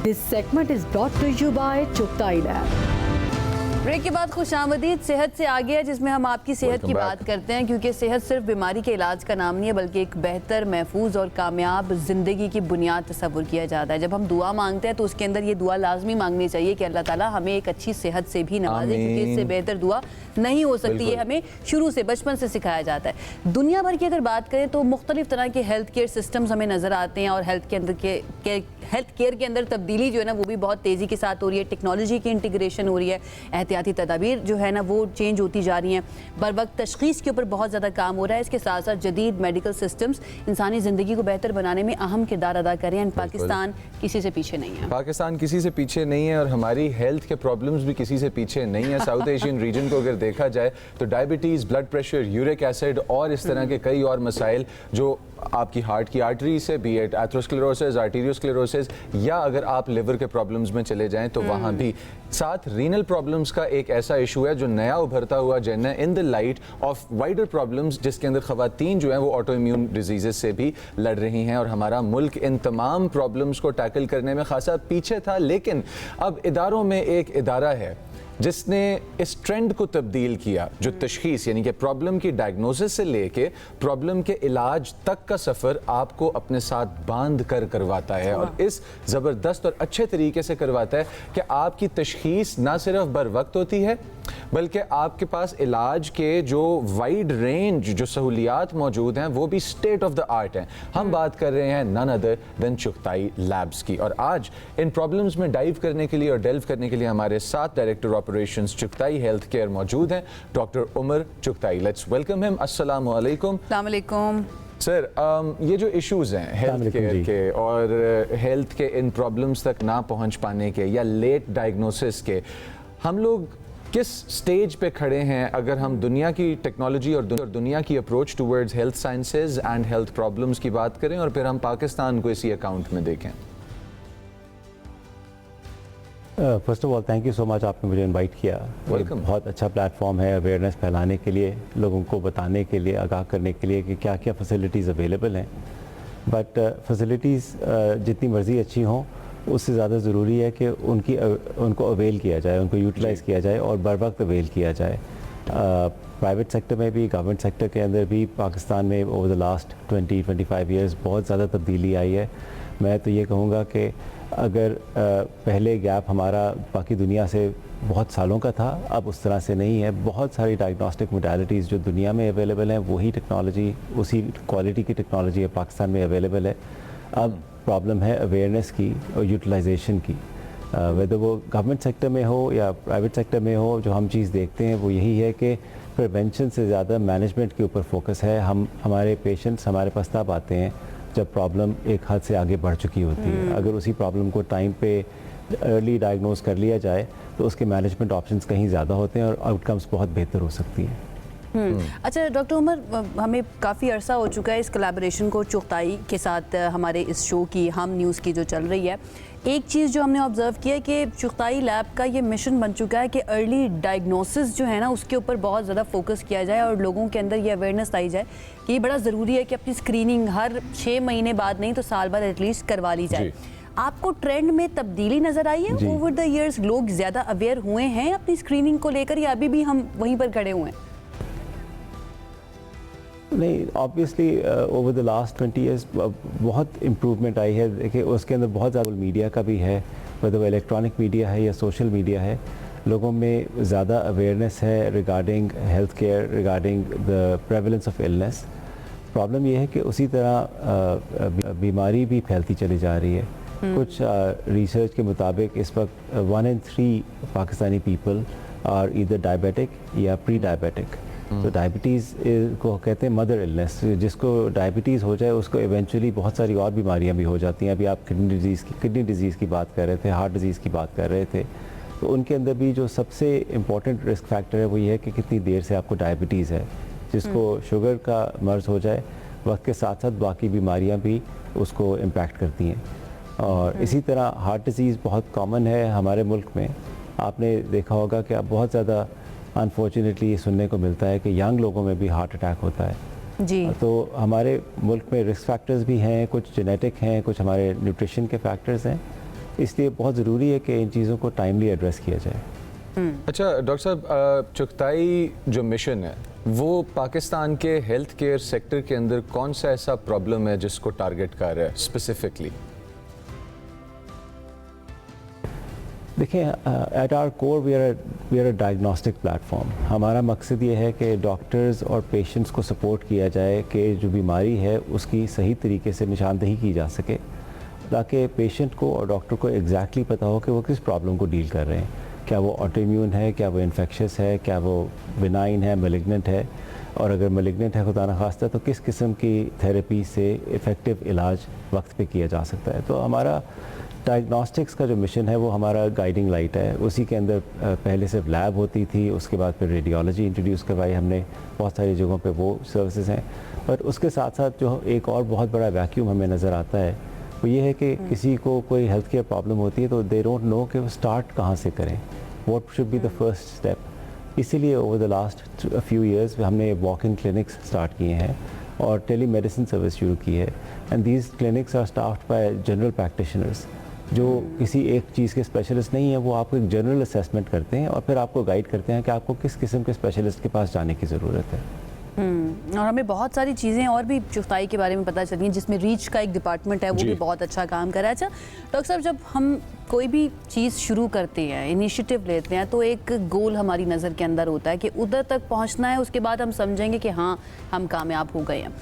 This segment is brought to you by Chuktai Lab. Break के बाद खुशामदीद. सेहत से आगे है, जिसमें हम आपकी सेहत Welcome की back. बात करते हैं, क्योंकि सेहत सिर्फ बीमारी के इलाज का नाम नहीं है, बल्कि एक बेहतर, महफूज और कामयाब ज़िंदगी की बुनियाद तस्वुर किया जाता है. जब हम दुआ मांगते हैं तो उसके अंदर ये दुआ लाजमी मांगनी चाहिए कि अल्लाह ताला हमें एक अच्छी सेहत से भी नवाजे, क्योंकि इससे बेहतर दुआ नहीं हो सकती है. हमें शुरू से, बचपन से सिखाया जाता है. दुनिया भर की अगर बात करें तो मुख्तलिफ तरह के हेल्थ केयर सिस्टम्स हमें नज़र आते हैं, और हेल्थ केयर के अंदर तब्दीली जो है ना वो भी बहुत तेज़ी के साथ हो रही है. टेक्नोलॉजी की इंटीग्रेशन हो रही है, एहतियाती तदाबीर जो है ना वो चेंज होती जा रही हैं, बर वक्त तशखीस के ऊपर बहुत ज़्यादा काम हो रहा है. इसके साथ साथ जदीद मेडिकल सिस्टम्स इंसानी ज़िंदगी को बेहतर बनाने में अहम किरदार अदा करें. एंड पाकिस्तान किसी से पीछे नहीं है. पाकिस्तान किसी से पीछे नहीं है, और हमारी हेल्थ के प्रॉब्लम्स भी किसी से पीछे नहीं है. साउथ एशियन रीजन को अगर देखा जाए तो diabetes, blood pressure, uric acid और इस तरह के कई और मसाइल जो आपकी हार्ट की आर्टरी से, बी एट एथरोस्क्लेरोसिस, आर्टीरियोस्क्लेरोसिस, या अगर आप लिवर के प्रॉब्लम्स में चले जाएं तो वहाँ भी. साथ रीनल प्रॉब्लम्स का एक ऐसा इशू है जो नया उभरता हुआ जन है in the light of wider problems, जिसके अंदर ख़वातीन जो हैं वो ऑटो इम्यून डिजीज़ से भी लड़ रही हैं. और हमारा मुल्क इन तमाम प्रॉब्लम्स को टैकल करने में खासा पीछे था, लेकिन अब इदारों में एक इदारा है जिसने इस ट्रेंड को तब्दील किया, जो तशखीस यानी कि प्रॉब्लम की डायग्नोसिस से लेके प्रॉब्लम के इलाज तक का सफ़र आपको अपने साथ बांध कर करवाता है. और इस ज़बरदस्त और अच्छे तरीके से करवाता है कि आपकी तशखीस ना सिर्फ बर वक्त होती है, बल्कि आपके पास इलाज के जो वाइड रेंज जो सहूलियात मौजूद हैं वो भी स्टेट ऑफ द आर्ट हैं. हम बात कर रहे हैं none other than Chughtai labs की. और आज इन प्रॉब्लम्स में डाइव करने के लिए और डेल्व करने के लिए हमारे साथ director operations Chughtai health care मौजूद हैं, doctor Umar Chughtai. Let's welcome him. अस्सलाम वालेकुम. अस्सलाम वालेकुम. सर, ये जो इश्यूज़ हैं हेल्थ केयर के और हेल्थ के इन प्रॉब्लम्स तक ना पहुंच पाने के या लेट डायग्नोसिस के, हम लोग किस स्टेज पे खड़े हैं अगर हम दुनिया की टेक्नोलॉजी और दुनिया की approach towards health sciences and health problems की बात करें, और फिर हम पाकिस्तान को इसी अकाउंट में देखें? First of all thank you so much, आपने मुझे इनवाइट किया. वेलकम. बहुत अच्छा प्लेटफॉर्म है अवेयरनेस फैलाने के लिए, लोगों को बताने के लिए, आगाह करने के लिए कि क्या क्या फैसिलिटीज़ अवेलेबल हैं. बट फैसिलिटीज़ जितनी मर्ज़ी अच्छी हों, उससे ज़्यादा ज़रूरी है कि उनको अवेल किया जाए, उनको यूटिलाइज़ किया जाए और बर वक्त अवेल किया जाए. प्राइवेट सेक्टर में भी, गवर्नमेंट सेक्टर के अंदर भी पाकिस्तान में ओवर द लास्ट 20-25 ईयर्स बहुत ज़्यादा तब्दीली आई है. मैं तो ये कहूँगा कि अगर पहले गैप हमारा बाकी दुनिया से बहुत सालों का था, अब उस तरह से नहीं है. बहुत सारी डायग्नोस्टिक मोडालिटीज़ जो दुनिया में अवेलेबल हैं, वही टेक्नोलॉजी, उसी क्वालिटी की टेक्नोलॉजी है पाकिस्तान में अवेलेबल है. अब प्रॉब्लम है अवेयरनेस की और यूटिलाइजेशन की. वेदर वो गवर्नमेंट सेक्टर में हो या प्राइवेट सेक्टर में हो, जो हम चीज़ देखते हैं वो यही है कि प्रिवेंशन से ज़्यादा मैनेजमेंट के ऊपर फोकस है. हमारे पेशेंट्स हमारे पास तब आते हैं जब प्रॉब्लम एक हद से आगे बढ़ चुकी होती है. अगर उसी प्रॉब्लम को टाइम पे अर्ली डायग्नोज कर लिया जाए तो उसके मैनेजमेंट ऑप्शंस कहीं ज़्यादा होते हैं और आउटकम्स बहुत बेहतर हो सकती हैं. अच्छा डॉक्टर उमर, हमें काफ़ी अरसा हो चुका है इस कोलैबोरेशन को चुगताई के साथ, हमारे इस शो की, हम न्यूज़ की जो चल रही है. एक चीज़ जो हमने ऑब्ज़र्व किया है कि चुगताई लैब का ये मिशन बन चुका है कि अर्ली डायग्नोसिस जो है ना उसके ऊपर बहुत ज़्यादा फोकस किया जाए और लोगों के अंदर ये अवेयरनेस आई जाए कि ये बड़ा ज़रूरी है कि अपनी स्क्रीनिंग हर 6 महीने बाद नहीं तो साल बाद एटलीस्ट करवा ली जाए. आपको ट्रेंड में तब्दीली नजर आई है ओवर द इयर्स? लोग ज्यादा अवेयर हुए हैं अपनी स्क्रीनिंग को लेकर या अभी भी हम वहीं पर खड़े हुए हैं? नहीं, obviously over the last 20 years बहुत इम्प्रूवमेंट आई है। देखिए उसके अंदर बहुत ज़्यादा मीडिया का भी है, वह इलेक्ट्रॉनिक मीडिया है या सोशल मीडिया है, लोगों में ज़्यादा अवेयरनेस है regarding health care, regarding the prevalence of illness. Problem यह है कि उसी तरह बीमारी भी फैलती चली जा रही है। कुछ रिसर्च के मुताबिक इस वक्त 1 in 3 Pakistani people are either diabetic या प्री डायबिटिक। तो डायबिटीज़ को कहते हैं मदर इलनेस। जिसको डायबिटीज़ हो जाए उसको इवेंचुअली बहुत सारी और बीमारियां भी हो जाती हैं। अभी आप किडनी डिजीज़ की बात कर रहे थे, हार्ट डिजीज़ की बात कर रहे थे, तो उनके अंदर भी जो सबसे इम्पॉर्टेंट रिस्क फैक्टर है वो ये है कि कितनी देर से आपको डायबिटीज़ है। जिसको शुगर का मर्ज़ हो जाए, वक्त के साथ साथ बाकी बीमारियां भी उसको इम्पैक्ट करती हैं। और इसी तरह हार्ट डिजीज़ बहुत कॉमन है हमारे मुल्क में। आपने देखा होगा कि अब बहुत ज़्यादा अनफॉर्चुनेटली ये सुनने को मिलता है कि यंग लोगों में भी हार्ट अटैक होता है जी। तो हमारे मुल्क में रिस्क फैक्टर्स भी हैं, कुछ जेनेटिक हैं, कुछ हमारे न्यूट्रिशन के फैक्टर्स हैं, इसलिए बहुत ज़रूरी है कि इन चीज़ों को टाइमली एड्रेस किया जाए। अच्छा डॉक्टर साहब, चुगताई जो मिशन है वो पाकिस्तान के हेल्थ केयर सेक्टर के अंदर कौन सा ऐसा प्रॉब्लम है जिसको टारगेट कर रहा है स्पेसिफिकली? देखिए, at our core we are a diagnostic platform. हमारा मकसद ये है कि डॉक्टर्स और पेशेंट्स को सपोर्ट किया जाए कि जो बीमारी है उसकी सही तरीके से निशानदही की जा सके, ताकि पेशेंट को और डॉक्टर को एग्जैक्टली पता हो कि वो किस प्रॉब्लम को डील कर रहे हैं। क्या वो ऑटोइम्यून है, क्या वो इन्फेक्शस है, क्या वो बिनाइन है, मैलिग्नेंट है, और अगर मैलिग्नेंट है खुदा न खास्ता तो किस किस्म की थेरेपी से इफ़ेक्टिव इलाज वक्त पे किया जा सकता है। तो हमारा डायग्नोस्टिक्स का जो मिशन है वो हमारा गाइडिंग लाइट है। उसी के अंदर पहले सिर्फ लैब होती थी, उसके बाद फिर रेडियोलॉजी इंट्रोड्यूस करवाई हमने, बहुत सारी जगहों पे वो सर्विसेज हैं। पर उसके साथ साथ जो एक और बहुत बड़ा वैक्यूम हमें नज़र आता है वो ये है कि किसी को कोई हेल्थ केयर प्रॉब्लम होती है तो दे डोंट नो कि वो स्टार्ट कहाँ से करें, what should be the first step. इसीलिए over the last few years हमने वॉक इन क्लिनिक्स स्टार्ट किए हैं और टेली मेडिसिन सर्विस शुरू की है। And these clinics are staffed by general practitioners जो किसी एक चीज़ के स्पेशलिस्ट नहीं है। वो आपको एक जनरल असेसमेंट करते हैं और फिर आपको गाइड करते हैं कि आपको किस किस्म के स्पेशलिस्ट के पास जाने की ज़रूरत है। और हमें बहुत सारी चीज़ें और भी चुगताई के बारे में पता चली हैं, जिसमें रीच का एक डिपार्टमेंट है वो भी बहुत अच्छा काम कर रहा है। अच्छा डॉक्टर साहब, जब हम कोई भी चीज़ शुरू करते हैं, इनिशिएटिव लेते हैं, तो एक गोल हमारी नज़र के अंदर होता है कि उधर तक पहुंचना है, उसके बाद हम समझेंगे कि हाँ हम कामयाब हो गए हैं।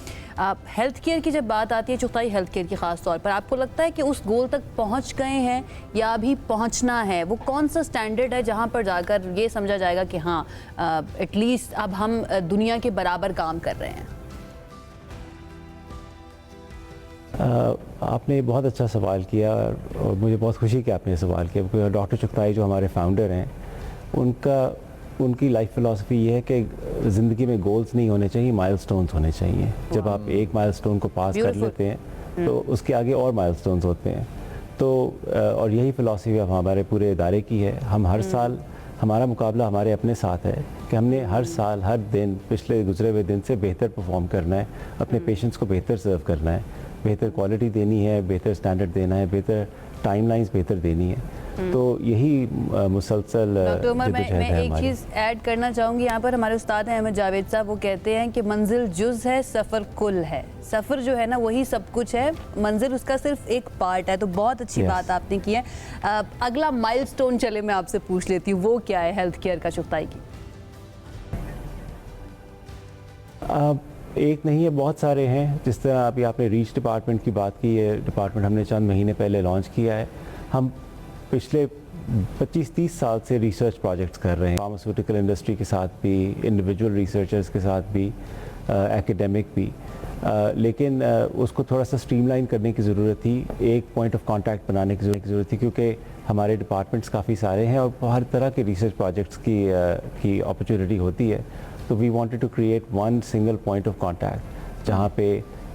हेल्थ केयर की जब बात आती है, चुगताई हेल्थ केयर की ख़ास तौर पर, आपको लगता है कि उस गोल तक पहुंच गए हैं या अभी पहुंचना है? वो कौन सा स्टैंडर्ड है जहां पर जाकर ये समझा जाएगा कि हाँ एटलीस्ट अब हम दुनिया के बराबर काम कर रहे हैं? आपने बहुत अच्छा सवाल किया और मुझे बहुत खुशी कि आपने ये सवाल किया, क्योंकि डॉक्टर चुगताई जो हमारे फाउंडर हैं उनकी लाइफ फिलॉसफी ये है कि ज़िंदगी में गोल्स नहीं होने चाहिए, माइलस्टोन्स होने चाहिए। जब आप एक माइलस्टोन को पास कर लेते हैं तो उसके आगे और माइलस्टोन्स होते हैं। तो और यही फिलॉसफी हमारे पूरे इदारे की है। हम हर साल, हमारा मुकाबला हमारे अपने साथ है कि हमने हर साल हर दिन पिछले गुजरे हुए दिन से बेहतर परफॉर्म करना है, अपने पेशेंट्स को बेहतर सर्व करना है, बेहतर क्वालिटी देनी है, बेहतर स्टैंडर्ड देना है, बेहतर टाइमलाइंस बेहतर देनी है। तो यही मुसलसल डॉक्टर उमर, मैं एक चीज़ ऐड करना चाहूँगी यहाँ पर। हमारे उस्ताद हैं अहमद जावेद साहब, वो कहते हैं कि मंजिल जुज़ है, सफ़र कुल है। सफ़र जो है ना वही सब कुछ है, मंजिल उसका सिर्फ एक पार्ट है। तो बहुत अच्छी बात आपने की है। अगला माइलस्टोन चले मैं आपसे पूछ लेती हूँ, वो क्या है हेल्थ केयर का चुगताई की? एक नहीं है, बहुत सारे हैं। जिस तरह अभी आपने रीच डिपार्टमेंट की बात की है, डिपार्टमेंट हमने चंद महीने पहले लॉन्च किया है। हम पिछले 25-30 साल से रिसर्च प्रोजेक्ट्स कर रहे हैं, फार्मास्यूटिकल इंडस्ट्री के साथ भी, इंडिविजुअल रिसर्चर्स के साथ भी, एकेडमिक भी। लेकिन उसको थोड़ा सा स्ट्रीमलाइन करने की ज़रूरत थी, एक पॉइंट ऑफ कांटेक्ट बनाने की ज़रूरत थी, क्योंकि हमारे डिपार्टमेंट्स काफ़ी सारे हैं और हर तरह के रिसर्च प्रोजेक्ट्स की अपॉर्चुनिटी होती है। तो we wanted to create one single point of contact जहाँ पे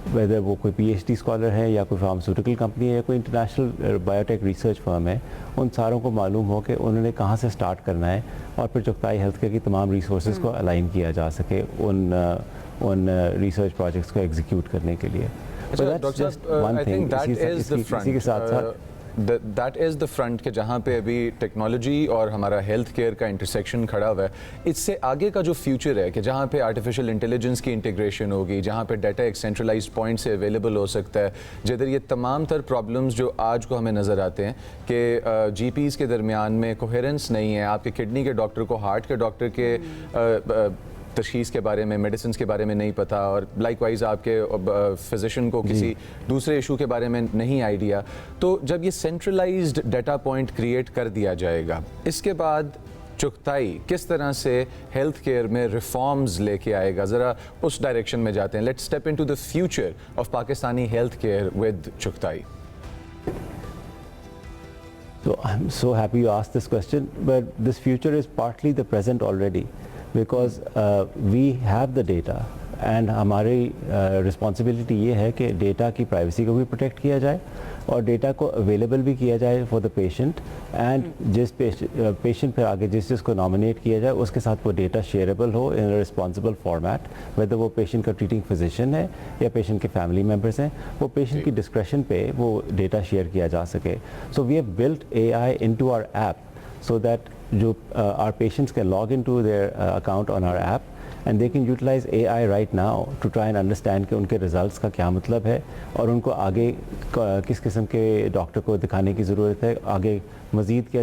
वेदर वो कोई PhD स्कॉलर है या कोई फार्मास्यूटिकल कंपनी है या कोई इंटरनेशनल बायोटेक रिसर्च फर्म है, उन सारों को मालूम हो कि उन्होंने कहाँ से स्टार्ट करना है और फिर चुगताई हेल्थ केयर की तमाम रिसोर्सेज को अलाइन किया जा सके उन रिसर्च प्रोजेक्ट्स को एग्जीक्यूट करने के लिए। डॉक्टर साहब, I think that is the front. इसी के साथ साथ दैट इज़ द फ्रंट के जहाँ पे अभी टेक्नोलॉजी और हमारा हेल्थ केयर का इंटरसेक्शन खड़ा हुआ है। इससे आगे का जो फ्यूचर है कि जहाँ पे आर्टिफिशियल इंटेलिजेंस की इंटीग्रेशन होगी, जहाँ पे डाटा एक सेंट्रलाइज्ड पॉइंट से अवेलेबल हो सकता है, जिधर ये तमाम तर प्रॉब्लम्स जो आज को हमें नज़र आते हैं कि जीपीज़ के दरमियान में कोहेरेंस नहीं है, आपके किडनी के डॉक्टर को हार्ट के डॉक्टर के तशखीस के बारे में, मेडिसिन के बारे में नहीं पता, और लाइकवाइज आपके फिजिशियन को किसी दूसरे इशू के बारे में नहीं आइडिया। तो जब ये सेंट्रलाइज्ड डाटा पॉइंट क्रिएट कर दिया जाएगा, इसके बाद चुगताई किस तरह से हेल्थ केयर में रिफॉर्म्स लेके आएगा, ज़रा उस डायरेक्शन में जाते हैं। Let's step into the future of Pakistani health care with Chughtai. So I'm so happy you asked this question, but this future is partly the present already, because we have the data and हमारी responsibility ये है कि data की privacy को भी protect किया जाए और डेटा को अवेलेबल भी किया जाए फॉर द पेशेंट, एंड जिस पेशेंट पर आगे जिसको नॉमिनेट किया जाए उसके साथ वो डेटा शेयरेबल हो इन रिस्पॉन्सिबल फॉर्मेट, वेदर वो पेशेंट का ट्रीटिंग फिजिशियन है या पेशेंट के फैमिली मेम्बर्स हैं, वो पेशेंट की डिस्क्रेशन पे वो डेटा शेयर किया जा सके। So we have built AI into our app so that our patients can log into their account on our app and they can utilize AI right now to try and understand कि उनके results का क्या मतलब है और उनको आगे किस किस्म के डॉक्टर को दिखाने की ज़रूरत है, आगे मज़ीद क्या।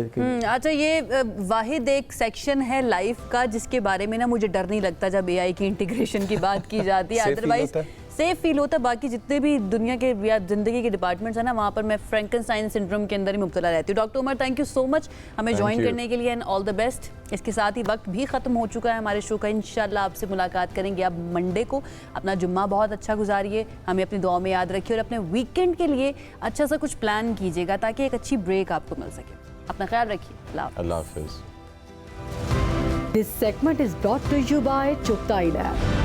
अच्छा, ये वाहिद एक सेक्शन है लाइफ का जिसके बारे में ना मुझे डर नहीं लगता जब AI की इंटीग्रेशन की बात की जाती है। अदरवाइज सेफ फील होता है। बाकी जितने भी दुनिया के या ज़िंदगी के डिपार्टमेंट्स हैं ना, वहाँ पर मैं फ्रैंकनस्टाइन सिंड्रोम के अंदर ही मुब्तला रहती हूँ। Doctor Umar, thank you so much हमें ज्वाइन करने के लिए, एंड ऑल द बेस्ट। इसके साथ ही वक्त भी ख़त्म हो चुका है हमारे शो का। इंशाल्लाह आपसे मुलाकात करेंगे अब मंडे को। अपना जुम्मा बहुत अच्छा गुजारिए, हमें अपनी दुआ में याद रखिए और अपने वीकेंड के लिए अच्छा सा कुछ प्लान कीजिएगा ताकि एक अच्छी ब्रेक आपको मिल सके। अपना ख्याल रखिए। अल्लाह हाफिज़। This segment is brought to you by Chughtai Lab.